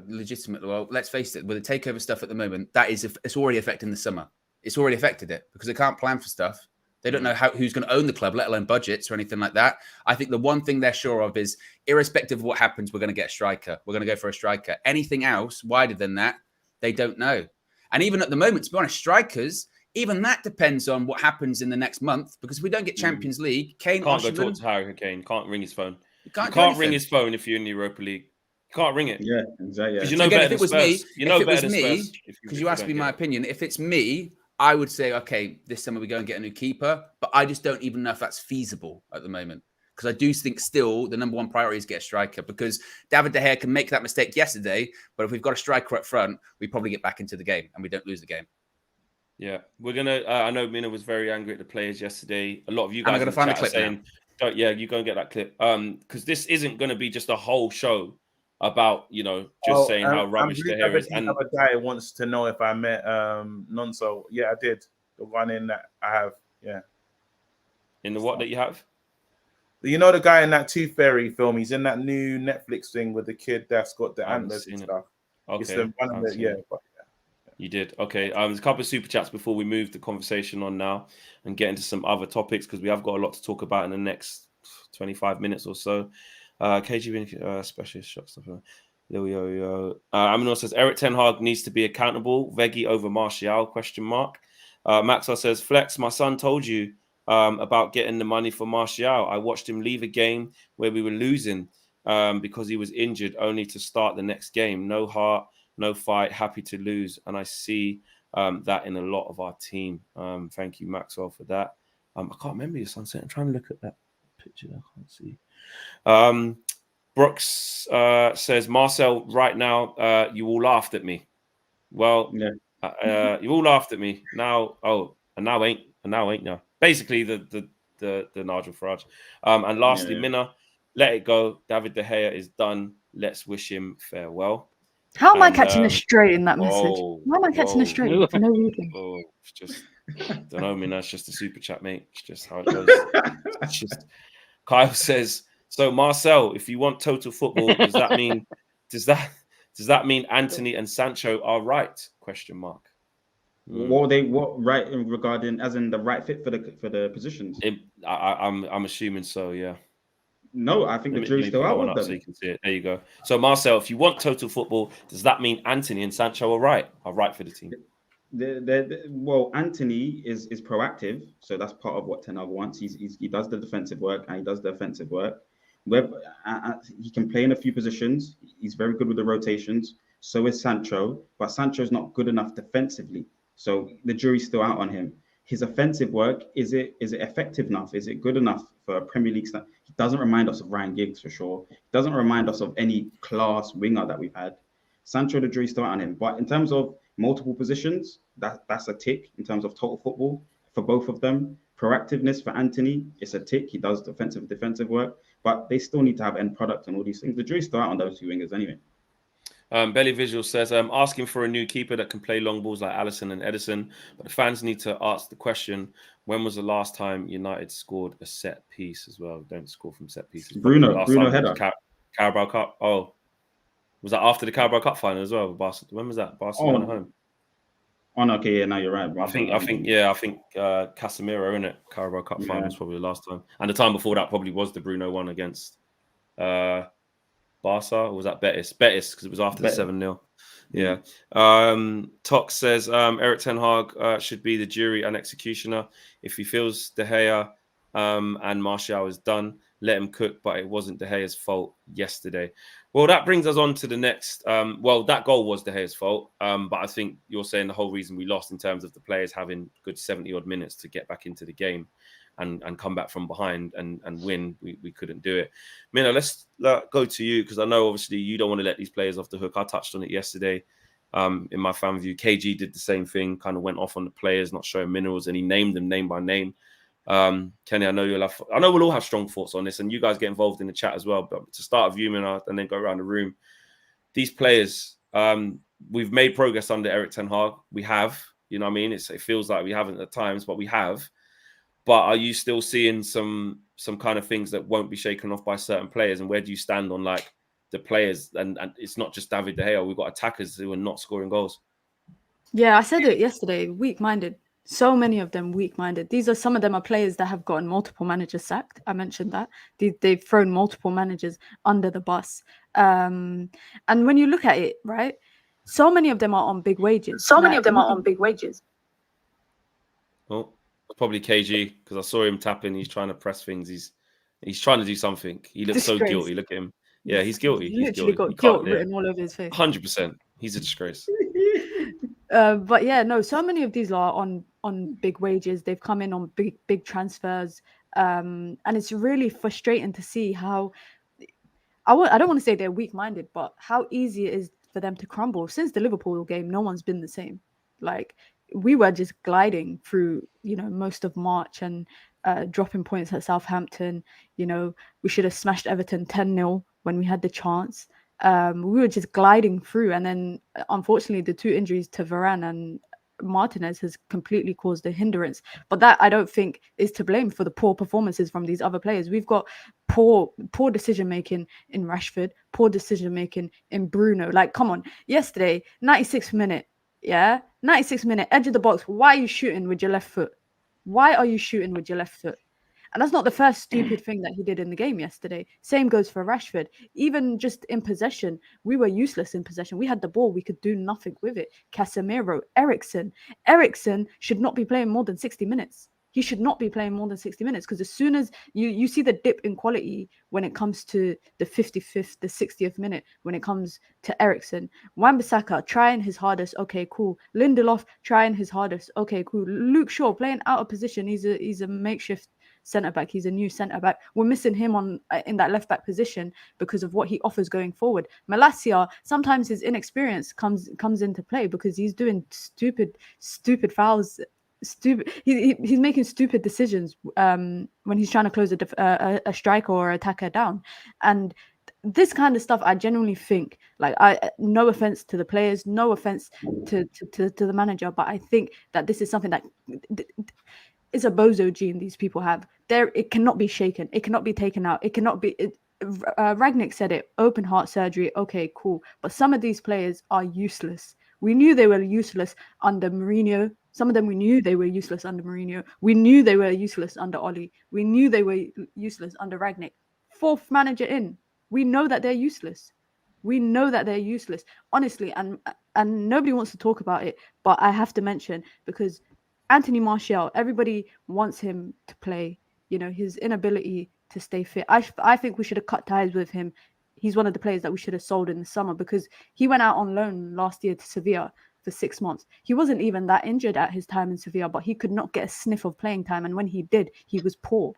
Legitimately, well, let's face it. With the takeover stuff at the moment, it's already affecting the summer. It's already affected it because they can't plan for stuff. They don't know who's going to own the club, let alone budgets or anything like that. I think the one thing they're sure of is, irrespective of what happens, we're going to get a striker. We're going to go for a striker. Anything else wider than that, they don't know. And even at the moment, to be honest, strikers, even that depends on what happens in the next month. Because if we don't get Champions League, Kane can't go talk to Harry Kane. Can't ring his phone. You can't ring his phone if you're in the Europa League. You can't ring it. Yeah, exactly. Because you know better than Spurs. You know better than Spurs. Because you asked me my opinion. If it's me, I would say, okay, this summer we go and get a new keeper. But I just don't even know if that's feasible at the moment. Because I do think still the number one priority is get a striker. Because David de Gea can make that mistake yesterday. But if we've got a striker up front, we probably get back into the game and we don't lose the game. Yeah, we're going to... I know Mina was very angry at the players yesterday. A lot of you guys are going to find a clip saying, you go and get that clip. Because this isn't going to be just a whole show about, just saying how rubbish the hair is. And another guy wants to know if I met Nonso. Yeah, I did. The one in that I have. Yeah. In the what that you have? You know the guy in that Tooth Fairy film? He's in that new Netflix thing with the kid that's got the antlers and stuff. Okay. You did. Okay. There's a couple of super chats before we move the conversation on now and get into some other topics because we have got a lot to talk about in the next 25 minutes or so. KGB specialist shot stuff. Aminor says Eric Ten Hag needs to be accountable. Veggie over Martial ? Maxwell says Flex. My son told you about getting the money for Martial. I watched him leave a game where we were losing because he was injured, only to start the next game. No heart, no fight, happy to lose, and I see that in a lot of our team. Thank you, Maxwell, for that. I can't remember your son. I'm trying to look at that picture. I can't see. Brooks says, Marcel, right now, you all laughed at me. Well, yeah. You all laughed at me. Now, now ain't now. Basically, the Nigel Farage. And lastly, Minna, let it go. David De Gea is done. Let's wish him farewell. How am I catching a straight in that message? Why am I catching a straight for no reason? It's just, don't know, Minna. It's just a super chat, mate. It's just how it goes. It's just. Kyle says, so Marcel, if you want total football, does that mean does that mean Anthony and Sancho are right? ? What right in regarding as in the right fit for the positions? I'm assuming so, yeah. No, I think the jury's still out on them. So you can see it. There you go. So Marcel, if you want total football, does that mean Anthony and Sancho are right for the team? Well, Anthony is proactive, so that's part of what Ten Hag wants. He does the defensive work and he does the offensive work. He can play in a few positions. He's very good with the rotations. So is Sancho, but Sancho's not good enough defensively. So the jury's still out on him. His offensive work, is it effective enough? Is it good enough for a Premier League star? He doesn't remind us of Ryan Giggs for sure. He doesn't remind us of any class winger that we've had. Sancho, the jury's still out on him. But in terms of multiple positions, that's a tick in terms of total football for both of them. Proactiveness for Anthony, it's a tick. He does defensive work, but they still need to have end product and all these things. The jury's still out on those two wingers anyway. Belly Visual says, asking for a new keeper that can play long balls like Alisson and Edison, but the fans need to ask the question, when was the last time United scored a set piece as well? Don't score from set pieces. Bruno header. Carabao Cup. Oh, was that after the Carabao Cup final as well? When was that? Barcelona home. Oh, no, okay, yeah, now you're right. I think Casemiro, innit? Carabao Cup final was probably the last time. And the time before that probably was the Bruno one against Barca, or was that Betis? Betis, because it was after the 7-0. Yeah. Tox says Eric Ten Hag should be the jury and executioner. If he feels De Gea and Martial is done, let him cook, but it wasn't De Gea's fault yesterday. Well, that brings us on to the next. That goal was De Gea's fault, but I think you're saying the whole reason we lost in terms of the players having good 70-odd minutes to get back into the game and come back from behind and win. We couldn't do it. Mina, let's go to you because I know obviously you don't want to let these players off the hook. I touched on it yesterday in my fan view. KG did the same thing, kind of went off on the players, not showing minerals, and he named them name by name. Kenny, I know we'll all have strong thoughts on this, and you guys get involved in the chat as well. But to start with you, Mina, and then go around the room. these players, we've made progress under Erik ten Hag. We have, you know what I mean? It feels like we haven't at times, but we have. But are you still seeing some kind of things that won't be shaken off by certain players? And where do you stand on like the players? And it's not just David de Gea. We've got attackers who are not scoring goals. Yeah, I said it yesterday. Weak-minded. So many of them weak-minded. Some of them are players that have gotten multiple managers sacked. I mentioned that. They've thrown multiple managers under the bus. And when you look at it, right, so many of them are on big wages. Well, probably KG, because I saw him tapping. He's trying to press things. He's trying to do something. He looks so guilty. Look at him. Yeah, he's guilty. He's literally got guilt written all over his face. 100%. He's a disgrace. But yeah, no, so many of these are on big wages. They've come in on big transfers. And it's really frustrating to see how I don't want to say they're weak-minded, but how easy it is for them to crumble. Since the Liverpool game, no one's been the same. Like, we were just gliding through, most of March and dropping points at Southampton. We should have smashed Everton 10-0 when we had the chance. We were just gliding through, and then unfortunately the two injuries to Varane and Martinez has completely caused a hindrance. But that, I don't think, is to blame for the poor performances from these other players. We've got poor decision making in Rashford, poor decision making in Bruno. Like, come on, yesterday, 96th minute, 96th minute, edge of the box. Why are you shooting with your left foot? Why are you shooting with your left foot? And that's not the first stupid thing that he did in the game yesterday. Same goes for Rashford. Even just in possession, we were useless in possession. We had the ball. We could do nothing with it. Casemiro, Eriksen should not be playing more than 60 minutes. He should not be playing more than 60 minutes, because as soon as you see the dip in quality when it comes to the 55th, the 60th minute, when it comes to Eriksen. Wan-Bissaka trying his hardest. Okay, cool. Lindelof trying his hardest. Okay, cool. Luke Shaw playing out of position. He's a makeshift centre-back. He's a new centre-back. We're missing him in that left-back position because of what he offers going forward. Malacia, sometimes his inexperience comes into play because he's doing stupid fouls. He's making stupid decisions when he's trying to close a striker or attacker down. And this kind of stuff, I genuinely think, like, no offense to the players, no offense to the manager, but I think that this is something that is a bozo gene these people have. It cannot be shaken. It cannot be taken out. It cannot be. Ragnick said it. Open heart surgery. Okay, cool. But some of these players are useless. We knew they were useless under Mourinho. Some of them we knew they were useless under Mourinho. We knew they were useless under Oli. We knew they were useless under Ragnick. Fourth manager in. We know that they're useless. Honestly, and nobody wants to talk about it, but I have to mention, because Anthony Martial, everybody wants him to play. His inability to stay fit. I think we should have cut ties with him. He's one of the players that we should have sold in the summer, because he went out on loan last year to Sevilla for 6 months. He wasn't even that injured at his time in Sevilla, but he could not get a sniff of playing time. And when he did, he was poor.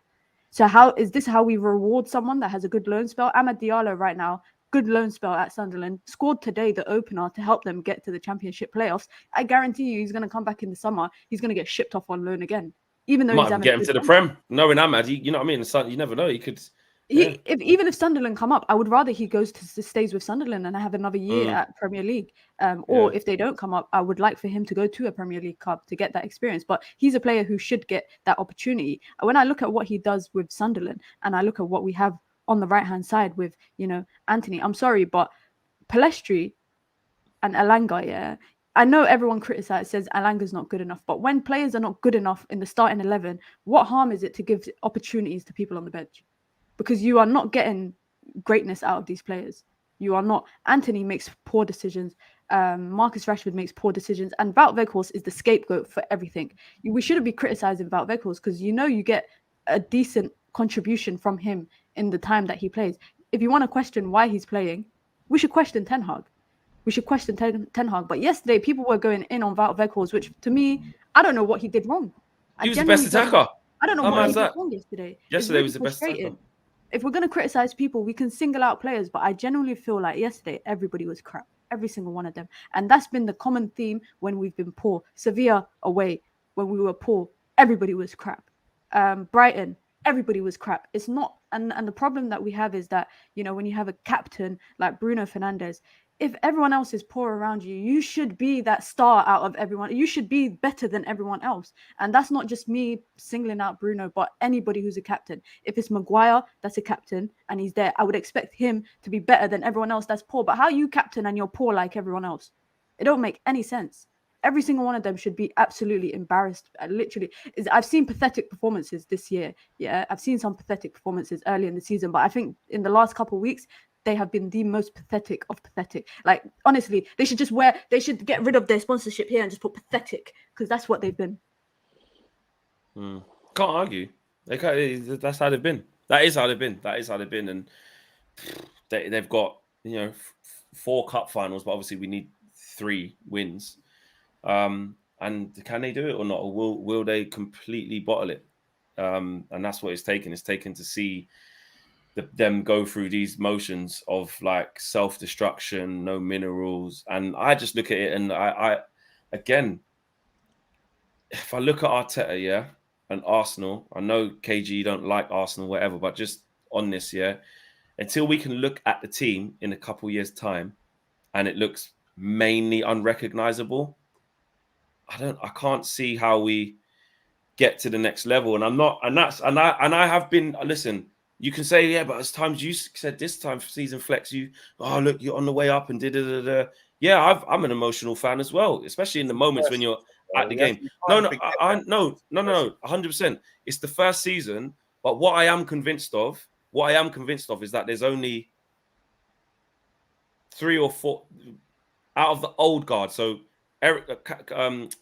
So how is this how we reward someone that has a good loan spell? Amad Diallo right now, good loan spell at Sunderland, scored today the opener to help them get to the Championship playoffs. I guarantee you he's going to come back in the summer. He's going to get shipped off on loan again. Even though might get him to the Prem. Knowing Amad, you know what I mean? You never know. He could... Yeah. Even if Sunderland come up, I would rather he stays with Sunderland and have another year at Premier League. Or if they don't come up, I would like for him to go to a Premier League club to get that experience. But he's a player who should get that opportunity. When I look at what he does with Sunderland, and I look at what we have on the right-hand side with, Anthony, I'm sorry, but Pellistri and Elanga, I know everyone says Alanga's not good enough, but when players are not good enough in the starting 11, what harm is it to give opportunities to people on the bench? Because you are not getting greatness out of these players. You are not. Anthony makes poor decisions. Marcus Rashford makes poor decisions. And Wout Weghorst is the scapegoat for everything. We shouldn't be criticizing Wout Weghorst, because you get a decent contribution from him in the time that he plays. If you want to question why he's playing, we should question Ten Hag. Ten Hag. But yesterday, people were going in on Wout Weghorst, which to me, I don't know what he did wrong. He was the best attacker. I don't know what he did wrong yesterday. Yesterday was the best attacker. If we're going to criticize people, we can single out players, but I genuinely feel like yesterday, everybody was crap. Every single one of them. And that's been the common theme when we've been poor. Sevilla away, when we were poor, everybody was crap. Brighton, everybody was crap. It's not, and the problem that we have is that, when you have a captain like Bruno Fernandes, if everyone else is poor around you, you should be that star out of everyone. You should be better than everyone else. And that's not just me singling out Bruno, but anybody who's a captain. If it's Maguire that's a captain and he's there, I would expect him to be better than everyone else that's poor. But how you captain and you're poor like everyone else? It don't make any sense. Every single one of them should be absolutely embarrassed. I've seen pathetic performances this year. Yeah, I've seen some pathetic performances early in the season, but I think in the last couple of weeks, they have been the most pathetic of pathetic. Like, honestly, they should get rid of their sponsorship here and just put pathetic, because that's what they've been. Can't argue. That's how they've been. That is how they've been. And they've got, 4 cup finals, but obviously we need 3 wins. And can they do it or not? Or will they completely bottle it? And that's what it's taken. It's taken to see them go through these motions of like self-destruction, no minerals. And I just look at it and I again, if I look at Arteta, yeah, and Arsenal, I know KG, you don't like Arsenal, whatever, but just on this, yeah, until we can look at the team in a couple years' time and it looks mainly unrecognizable, I can't see how we get to the next level. And I have been, listen, you can say, yeah, but as times you said this time for season flex, look, you're on the way up and da. Yeah, I'm an emotional fan as well, especially in the moments when you're at the game. No, 100%. It's the first season, but what I am convinced of is that there's only 3 or 4 out of the old guard. So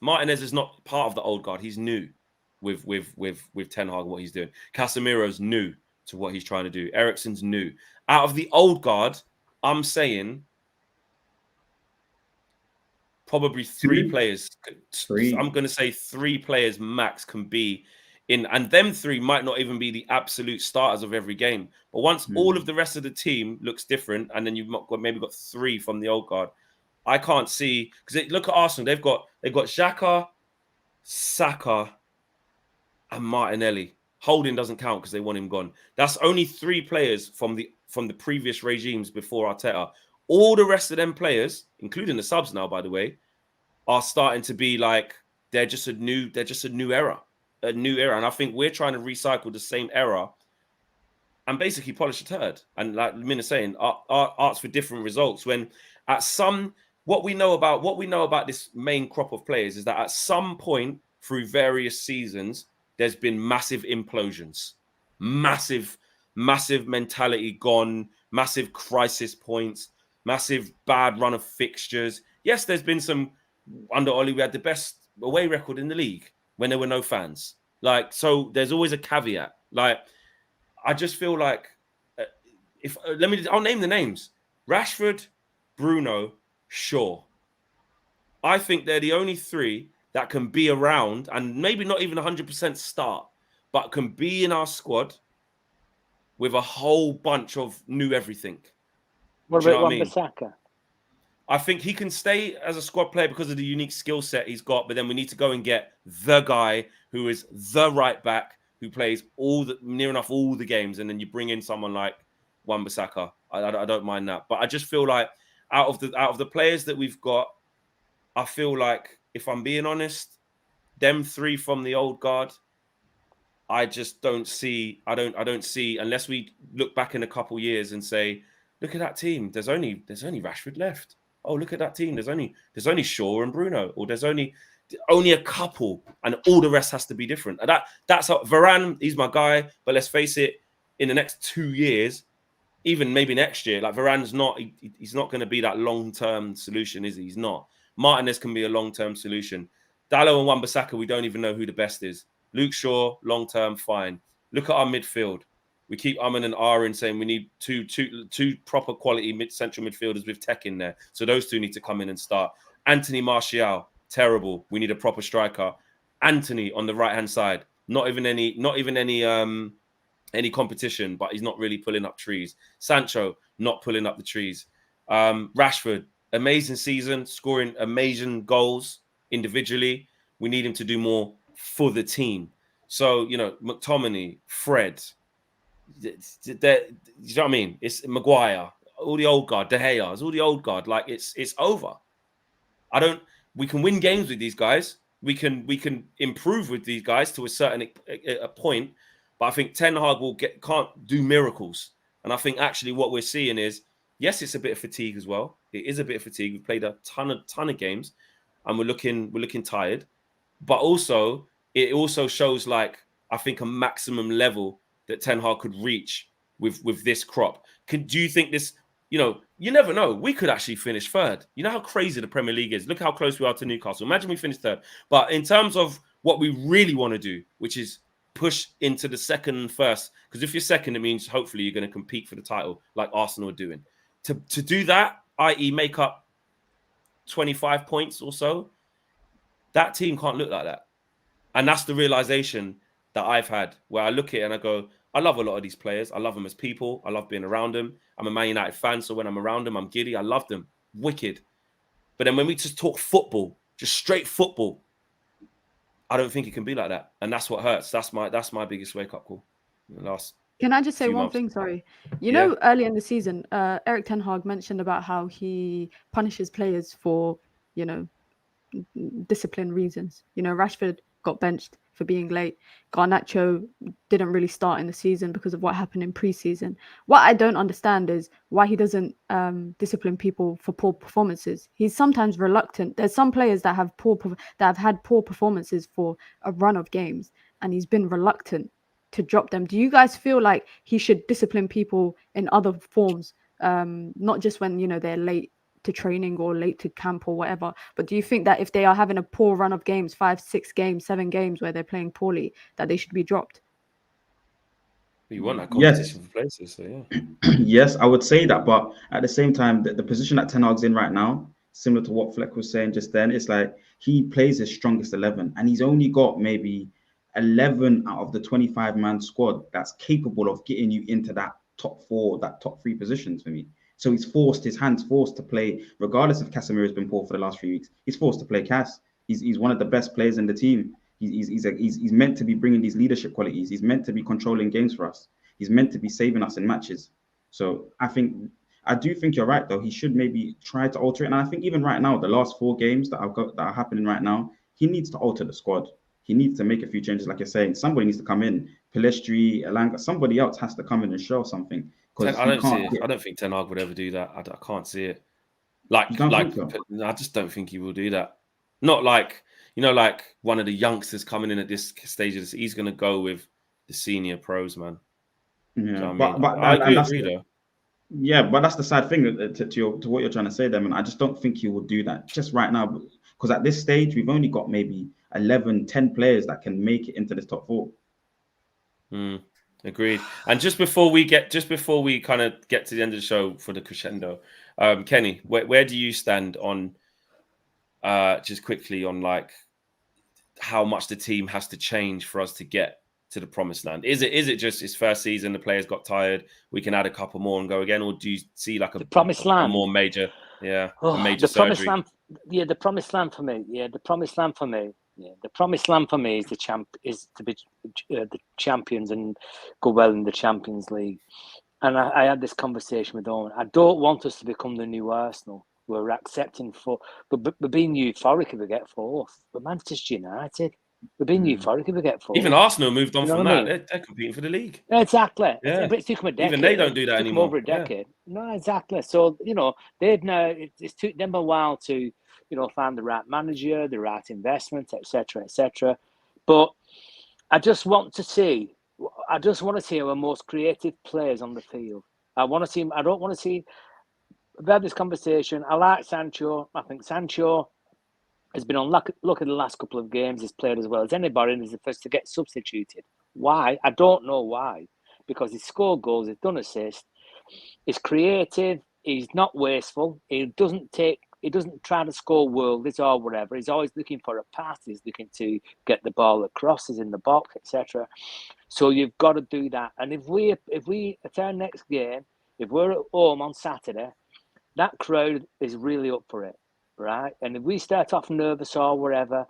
Martinez is not part of the old guard. He's new with Ten Hag, what he's doing. Casemiro's new to what he's trying to do. Eriksen's new. Out of the old guard, I'm saying probably 3 players. 3. I'm going to say 3 players max can be in, and them 3 might not even be the absolute starters of every game. But once all of the rest of the team looks different, and then you've maybe got 3 from the old guard, I can't see, because look at Arsenal. They've got Xhaka, Saka, and Martinelli. Holding doesn't count because they want him gone. That's only 3 players from the previous regimes before Arteta. All the rest of them players, including the subs now, by the way, are starting to be like they're just a new era. And I think we're trying to recycle the same era and basically polish a turd. And like Min is saying, arts for different results. When what we know about this main crop of players is that at some point through various seasons, there's been massive implosions, massive mentality gone, massive crisis points, massive bad run of fixtures. Yes, there's been some, under Oli, we had the best away record in the league when there were no fans. Like, so there's always a caveat. Like, I just feel like, I'll name the names. Rashford, Bruno, Shaw. I think they're the only 3 that can be around and maybe not even 100% start, but can be in our squad with a whole bunch of new everything. What about Wan-Bissaka? I think he can stay as a squad player because of the unique skill set he's got, but then we need to go and get the guy who is the right back who plays near enough all the games, and then you bring in someone like Wan-Bissaka. I don't mind that, but I just feel like out of the players that we've got, I feel like, if I'm being honest, them 3 from the old guard, I just don't see. I don't see, unless we look back in a couple years and say, look at that team. There's only Rashford left. Oh, look at that team. There's only Shaw and Bruno, or there's only a couple, and all the rest has to be different. And that's how Varane, he's my guy. But let's face it, in the next 2 years, even maybe next year, like Varane's he's not going to be that long-term solution, is he? He's not. Martinez can be a long-term solution. Dalot and Wan-Bissaka, we don't even know who the best is. Luke Shaw, long-term, fine. Look at our midfield. We keep and ahhing saying we need two proper quality central midfielders with tech in there. So those 2 need to come in and start. Anthony Martial, terrible. We need a proper striker. Anthony on the right-hand side, not even any competition, but he's not really pulling up trees. Sancho, not pulling up the trees. Rashford, amazing season, scoring amazing goals individually. We need him to do more for the team. So, McTominay, Fred, you know what I mean? It's Maguire. all the old guard, De Gea's, all the old guard. Like it's over. We can win games with these guys. We can improve with these guys to a certain point, but I think Ten Hag can't do miracles. And I think actually what we're seeing is, yes, it's a bit of fatigue as well. It is a bit of fatigue. We've played a ton of games, and we're looking tired. But also, it also shows like I think a maximum level that Ten Hag could reach with this crop. Do you think this? You know, you never know. We could actually finish third. You know how crazy the Premier League is. Look how close we are to Newcastle. Imagine we finish third. But in terms of what we really want to do, which is push into the second and first, because if you're second, it means hopefully you're going to compete for the title like Arsenal are doing. To do that, i.e. make up 25 points or so, that team can't look like that. And that's the realization that I've had, where I look at it and I go, I love a lot of these players. I love them as people. I love being around them. I'm a Man United fan, so when I'm around them, I'm giddy. I love them. Wicked. But then when we just talk football, just straight football, I don't think it can be like that. And that's what hurts. That's my biggest wake-up call in the last Can I just say few one months. thing? Sorry. You know, early in the season, Erik ten Hag mentioned about how he punishes players for, you know, discipline reasons. You know, Rashford got benched for being late. Garnacho didn't really start in the season because of what happened in pre-season. What I don't understand is why he doesn't discipline people for poor performances. He's sometimes reluctant. There's some players that have had poor performances for a run of games, and he's been reluctant to drop them. Do you guys feel like he should discipline people in other forms, not just when, you know, they're late to training or late to camp or whatever, but do you think that if they are having a poor run of games, 5, 6 games, 7 games where they're playing poorly, that they should be dropped? You want that competition for places, so yeah. Yes, I would say that, but at the same time, the position that Ten Hag's in right now, similar to what Fleck was saying just then, it's like he plays his strongest 11, and he's only got maybe 11 out of the 25-man squad that's capable of getting you into that top 4, that top 3 positions for me. So his hands forced to play, regardless if Casemiro's been poor for the last 3 weeks. He's forced to play Cass. He's one of the best players in the team. He's meant to be bringing these leadership qualities. He's meant to be controlling games for us. He's meant to be saving us in matches. So I do think you're right though. He should maybe try to alter it. And I think even right now, the last 4 games that are happening right now, he needs to alter the squad. He needs to make a few changes, like you're saying. Somebody needs to come in. Pilestri, Elanga, somebody else has to come in and show something. I don't think Ten Hag would ever do that. I can't see it. I just don't think he will do that. Not like, you know, like one of the youngsters coming in at this stage of this. He's going to go with the senior pros, man. Yeah, you know I agree though. Yeah, but that's the sad thing to what you're trying to say there, man. I just don't think he will do that just right now, because at this stage we've only got maybe 11, 10 players that can make it into this top 4. Agreed. And just before we kind of get to the end of the show for the crescendo, Kenny, where do you stand on just quickly on like how much the team has to change for us to get to the promised land? Is it just his first season, the players got tired, we can add a couple more and go again, or do you see like a promised land, a more major, a major surgery? The promised land for me. The promised land for me. The promised land for me is to be the champions and go well in the Champions League. And I had this conversation with Owen. I don't want us to become the new Arsenal. We're accepting but we're being euphoric if we get 4th. But Manchester United, we're being euphoric if we get 4th. Even Arsenal moved on from that. They're competing for the league. Exactly. Yeah. But it took them a decade. Even they don't do that anymore. Over a decade. Yeah. No, exactly. So, you know, they've now, it's took them a while to, you know, find the right manager, the right investment, etc., etc. But I just want to see our most creative players on the field. I don't want to see. We've had this conversation. I like Sancho. I think Sancho has been unlucky the last couple of games. He's played as well as anybody and is the first to get substituted. Why? I don't know why. Because he's scored goals, he's done assists, he's creative, he's not wasteful, he doesn't try to score worldies or whatever. He's always looking for a pass, he's looking to get the ball across, he's in the box, etc. So you've got to do that. And if we at our next game, if we're at home on Saturday, that crowd is really up for it, right? And if we start off nervous or whatever,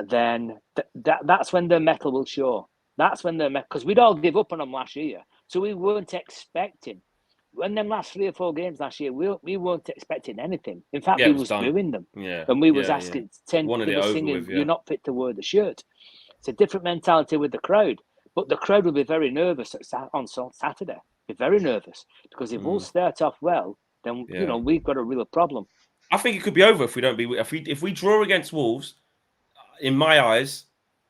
then that's when the mettle will show. That's when because we'd all give up on them last year, so we weren't expecting when them last 3 or 4 games last year, we weren't expecting anything. In fact, Yeah, we it was was done. booing them. Yeah. And we was Yeah, asking, Wanted we it were over singing, with, yeah. "You're not fit to wear the shirt." It's a different mentality with the crowd. But the crowd will be very nervous on Saturday. Be very nervous. Because if we'll start off well, then, you know, we've got a real problem. I think it could be over if we don't beat. If we draw against Wolves, in my eyes,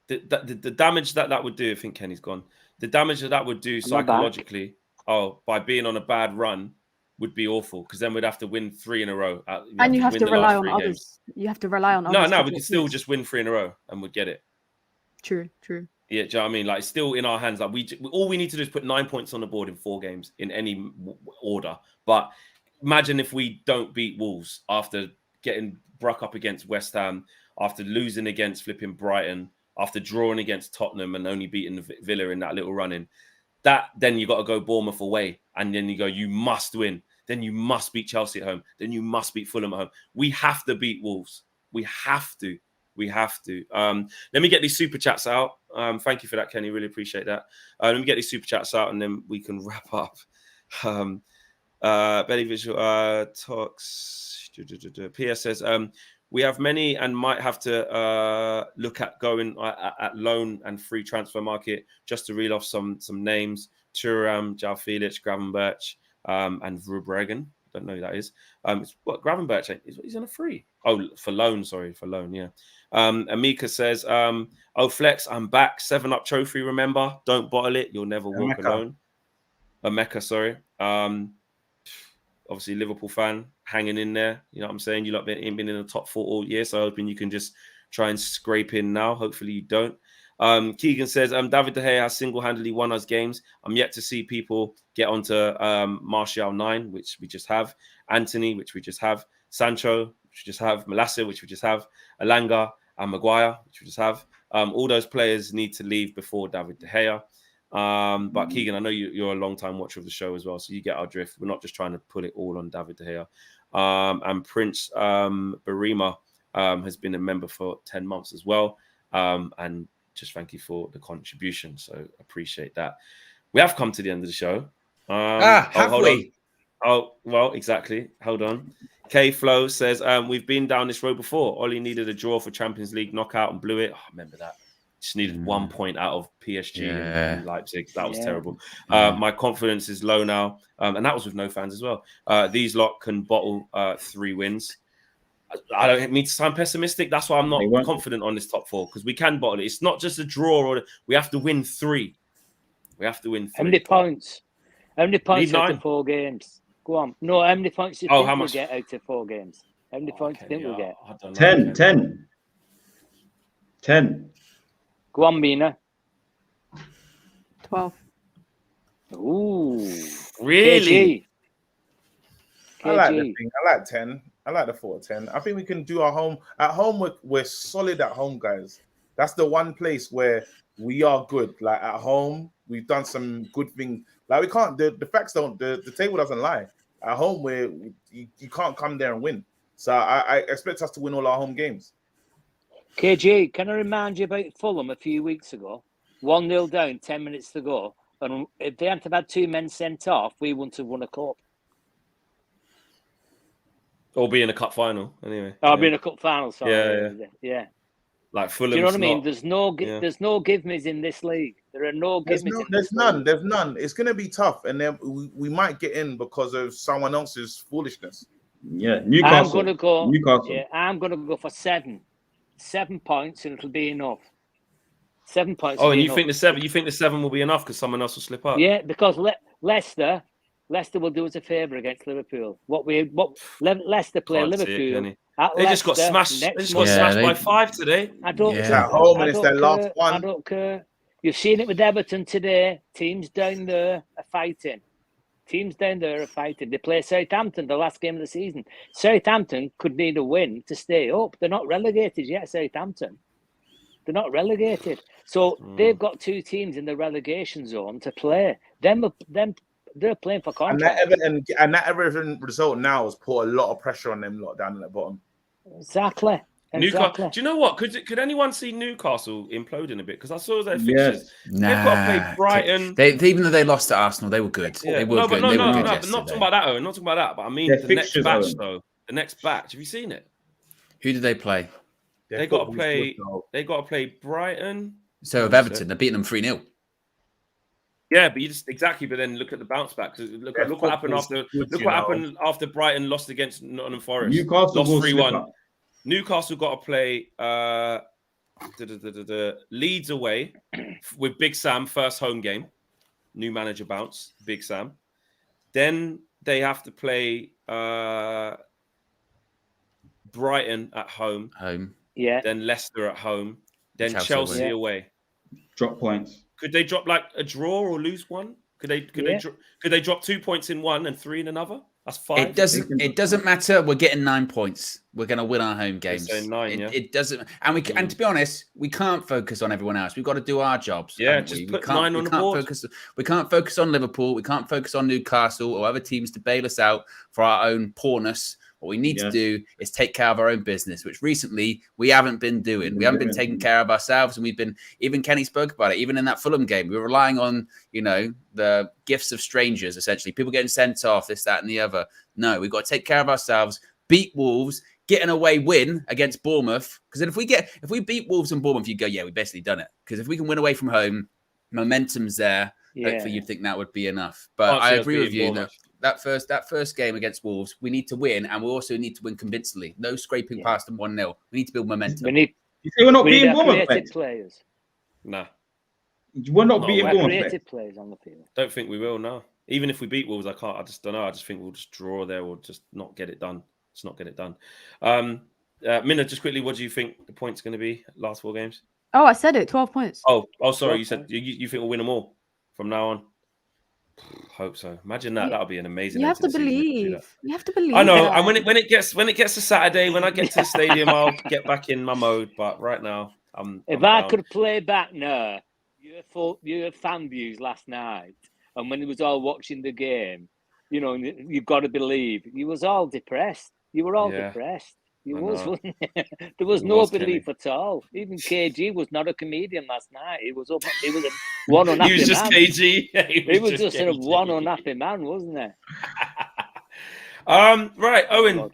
the damage that would do. I think Kenny's gone. The damage that would do psychologically, by being on a bad run, would be awful. Because then we'd have to win 3 in a row. And you have to rely on others. You have to rely on others. No, we could still just win 3 in a row and we'd get it. True. Yeah, do you know what I mean? Like, it's still in our hands. Like, all we need to do is put 9 points on the board in 4 games in any order. But imagine if we don't beat Wolves after getting Bruck up against West Ham, after losing against flipping Brighton, after drawing against Tottenham and only beating Villa in that little run-in. Then you got to go Bournemouth away, and then you go, you must win. Then you must beat Chelsea at home. Then you must beat Fulham at home. We have to beat Wolves. We have to. Let me get these super chats out. Thank you for that, Kenny. Really appreciate that. Let me get these super chats out, and then we can wrap up. Belly Visual talks. PS says, we have many and might have to look at going at loan and free transfer market just to reel off some names. Thuram, João Felix, Gravenberch, and Verbruggen. Don't know who that is. It's what Gravenberch, he's on a free. Oh, for loan, yeah. Amika says, Flex, I'm back. 7-Up trophy, remember? Don't bottle it. You'll never walk alone. Ameka, sorry. Obviously, Liverpool fan, hanging in there. You know what I'm saying? You lot ain't been in the top 4 all year, so hoping you can just try and scrape in now. Hopefully you don't. Keegan says, David de Gea has single-handedly won us games. I'm yet to see people get onto Martial 9, which we just have. Anthony, which we just have. Sancho, which we just have. Malacia, which we just have. Alanga and Maguire, which we just have. All those players need to leave before David de Gea. But Keegan, I know you're a long-time watcher of the show as well, so you get our drift. We're not just trying to put it all on David de Gea. And Prince Barima has been a member for 10 months as well. And just thank you for the contribution. So appreciate that. We have come to the end of the show. Have we? Oh, well, exactly. Hold on. K Flow says, we've been down this road before. Ollie needed a draw for Champions League knockout and blew it. Oh, I remember that. Just needed 1 point out of PSG and Leipzig. That was terrible. My confidence is low now. And that was with no fans as well. These lot can bottle 3 wins. I don't mean to sound pessimistic. That's why I'm not confident on this top 4, because we can bottle it. It's not just a draw. We have to win 3. We have to win 3. How many points? How many points out of 4 games? Go on. No, how many points do you think we'll get out of 4 games? How many points do you think we'll get? 10. Go on, Mina. 12. Ooh. Really? KG. I like the thing. I like 10. I like the 4-10. I think we can do our home. At home, we're solid at home, guys. That's the one place where we are good. Like, at home, we've done some good things. Like, we can't, the facts don't, the table doesn't lie. At home, where you can't come there and win. So I expect us to win all our home games. KG, can I remind you about Fulham a few weeks ago? 1-0 down, 10 minutes to go. And if they hadn't have had 2 men sent off, we wouldn't have won a cup. Or be in a cup final, anyway. I'll be in a cup final, sorry. Yeah. Like Fulham. Do you know what I mean? There's no give-me's in this league. There are no give-me's in this league. There's none. It's going to be tough. And then we might get in because of someone else's foolishness. Yeah, Newcastle. I'm going to go. Newcastle. Yeah, I'm going to go for 7. 7 points, and it'll be enough. 7 points. Oh, and you think the 7? You think the 7 will be enough because someone else will slip up? Yeah, because Leicester will do us a favour against Liverpool. Leicester play Liverpool. They just got smashed. They just got smashed by 5 today. I don't care. At home, and it's their last one. I don't care. You've seen it with Everton today. Teams down there are fighting. They play Southampton the last game of the season. Southampton could need a win to stay up. They're not relegated yet, Southampton. They're not relegated. So they've got 2 teams in the relegation zone to play. Them they're playing for contract. And that Everton result now has put a lot of pressure on them lot down at the bottom. Exactly. Newcastle. Do you know what? Could anyone see Newcastle imploding a bit? Because I saw their fixtures. Nah. They've got to play Brighton. Even though they lost to Arsenal, they were good. Yeah. They were good. They were good yesterday. Not talking about that, Owen. Not talking about that. But I mean the next batch, though. The next batch. Have you seen it? Who did they play? They got to play. They got to play Brighton. So of Everton, they're beating them 3-0. Yeah, but you just exactly. But then look at the bounce back. Look what happened after. Look what happened after Brighton lost against Nottingham Forest. Newcastle lost 3-1. Newcastle got to play Leeds away with Big Sam, first home game. New manager bounce, Big Sam. Then they have to play Brighton at home. Yeah. Then Leicester at home. Then Chelsea away. Drop points. Could they drop like a draw or lose one? Could they drop 2 points in one and 3 in another? That's 5. It doesn't matter. We're getting 9 points. We're going to win our home games. It doesn't, and to be honest, we can't focus on everyone else. We've got to do our jobs. Yeah, just put 9 on the board. We can't focus on Liverpool. We can't focus on Newcastle or other teams to bail us out for our own poorness. What we need to do is take care of our own business, which recently we haven't been doing. We haven't been taking care of ourselves, and we've been. Even Kenny spoke about it. Even in that Fulham game, we were relying on the gifts of strangers. Essentially, people getting sent off, this, that, and the other. No, we've got to take care of ourselves. Beat Wolves, get an away win against Bournemouth. Because then if we beat Wolves and Bournemouth, you go, yeah, we basically done it. Because if we can win away from home, momentum's there. Hopefully, you'd think that would be enough. But I agree with you. That first game against Wolves, we need to win, and we also need to win convincingly. No scraping past them 1-0. We need to build momentum. You say we're not beating Bournemouth players? Nah. We're not beating Bournemouth players on the field. Don't think we will, no. Even if we beat Wolves, I just don't know. I just think we'll just draw there or just not get it done. Just not get it done. Minna, just quickly, what do you think the point's going to be last 4 games? Oh, I said it, 12 points. Oh, sorry. You said you think we'll win them all from now on? Hope so. Imagine that. That'll be an amazing. You have to believe. You have to believe. I know. And when it gets to Saturday, when I get to the stadium, I'll get back in my mode. But right now, If I could play back now, your fan views last night, and when it was all watching the game, you've got to believe you was all depressed. You were all depressed. There was no belief at all. Even KG was not a comedian last night. He was a one unhappy man. He was just KG. He was just a one unhappy man, wasn't he? Right, Owen.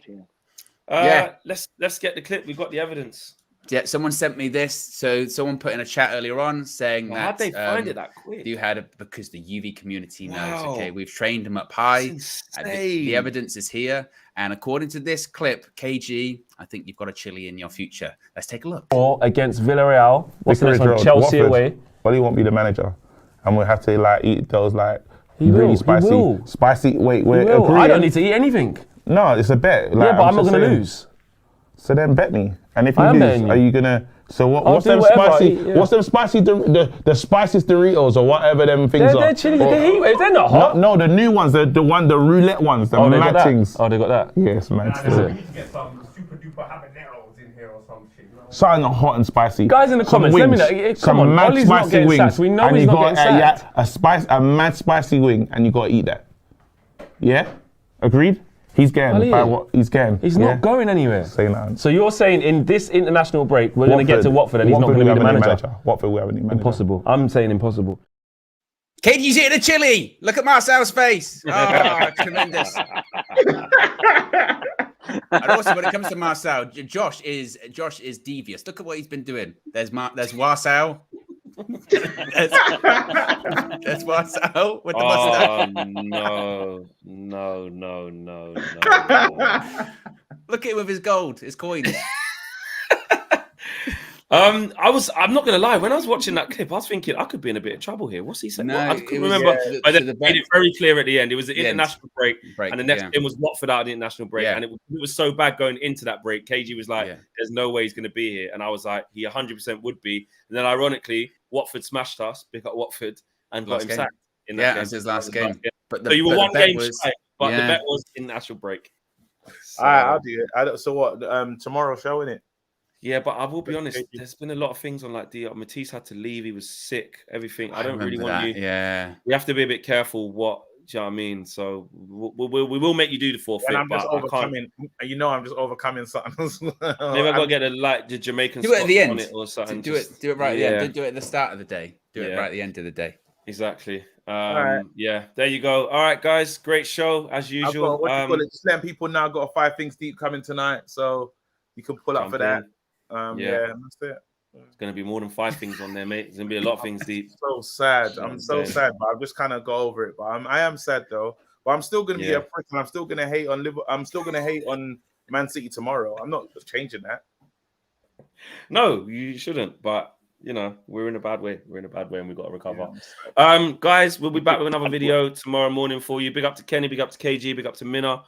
Let's get the clip. We've got the evidence. Yeah, someone sent me this. So someone put in a chat earlier on saying that how'd they find it that quick? You had it because the UV community knows. Okay, we've trained them up high. The evidence is here. And according to this clip, KG, I think you've got a chili in your future. Let's take a look. Or against Villarreal. What's the next one? Chelsea away. Well, he won't be the manager, and we'll have to eat those really spicy. Wait, I don't need to eat anything. No, it's a bet. But I'm not going to lose. So then bet me. And if you lose, are you gonna? So what's them spicy? What's them spicy? The spiciest Doritos or whatever them things are. They're chili. They're not hot. No, the new ones. The roulette ones. The mad things. Oh, they got that. Yes, mad. We need to get some super duper habaneros in here or some shit. Something hot and spicy. Guys in the comments, let me know. Come on, mad Ollie's spicy not wings. sacked. We know he's not getting sacked. A mad spicy wing, and you got to eat that. Yeah, agreed. He's getting by what he's getting. He's not going anywhere. Say that. So you're saying in this international break, we're going to get to Watford and he's not going to be the manager? Watford, we have a new manager. Impossible. I'm saying impossible. KG's eating a chili. Look at Marcel's face. Oh, tremendous. And also, when it comes to Marcel, Josh is devious. Look at what he's been doing. There's Marcel. There's Marcel with the mustache. No. Look at him with his gold, his coins. I'm not gonna lie, when I was watching that clip, I was thinking I could be in a bit of trouble here. What's he saying? No, I couldn't remember. But they made it very clear at the end. It was the international break, and the next game was Watford out of the international break. And it was so bad going into that break. KG was like, there's no way he's gonna be here. And I was like, he 100% would be. And then ironically, Watford smashed us, pick up Watford, and got him sacked in that game. It was his last game. But so you were one game shy, but the bet was international break. So, I'll do it. So what? Tomorrow show, innit? Yeah, but I will be honest. There's been a lot of things on Matisse had to leave. He was sick. Everything. I don't really want you. Yeah, we have to be a bit careful what Do you know what I mean? So we will make you do the forfeit. And I'm just but overcoming. You know, I'm just overcoming something. Maybe I gotta get the Jamaican do it at the end on it or something. Do it right at the end. Don't do it at the start of the day. Do it right at the end of the day. Exactly. Right. Yeah, there you go. All right, guys, great show as usual. Just letting people now got a 5 Things Deep coming tonight, so you can pull up for that. Yeah, that's it. It's gonna be more than 5 things on there, mate. There's gonna be a lot of things deep. So sad. I'm so sad, but I'm just kind of go over it. But I am sad though. But I'm still gonna be a prick, and I'm still gonna hate on Liverpool. I'm still gonna hate on Man City tomorrow. I'm not changing that. No, you shouldn't. But you know, we're in a bad way. We're in a bad way, and we've got to recover. Guys, we'll be back with another video tomorrow morning for you. Big up to Kenny, big up to KG, big up to Minna.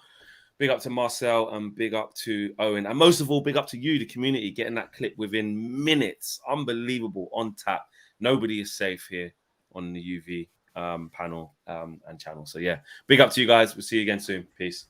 Big up to Marcel and big up to Owen. And most of all, big up to you, the community, getting that clip within minutes. Unbelievable, on tap. Nobody is safe here on the UV panel and channel. So, yeah, big up to you guys. We'll see you again soon. Peace.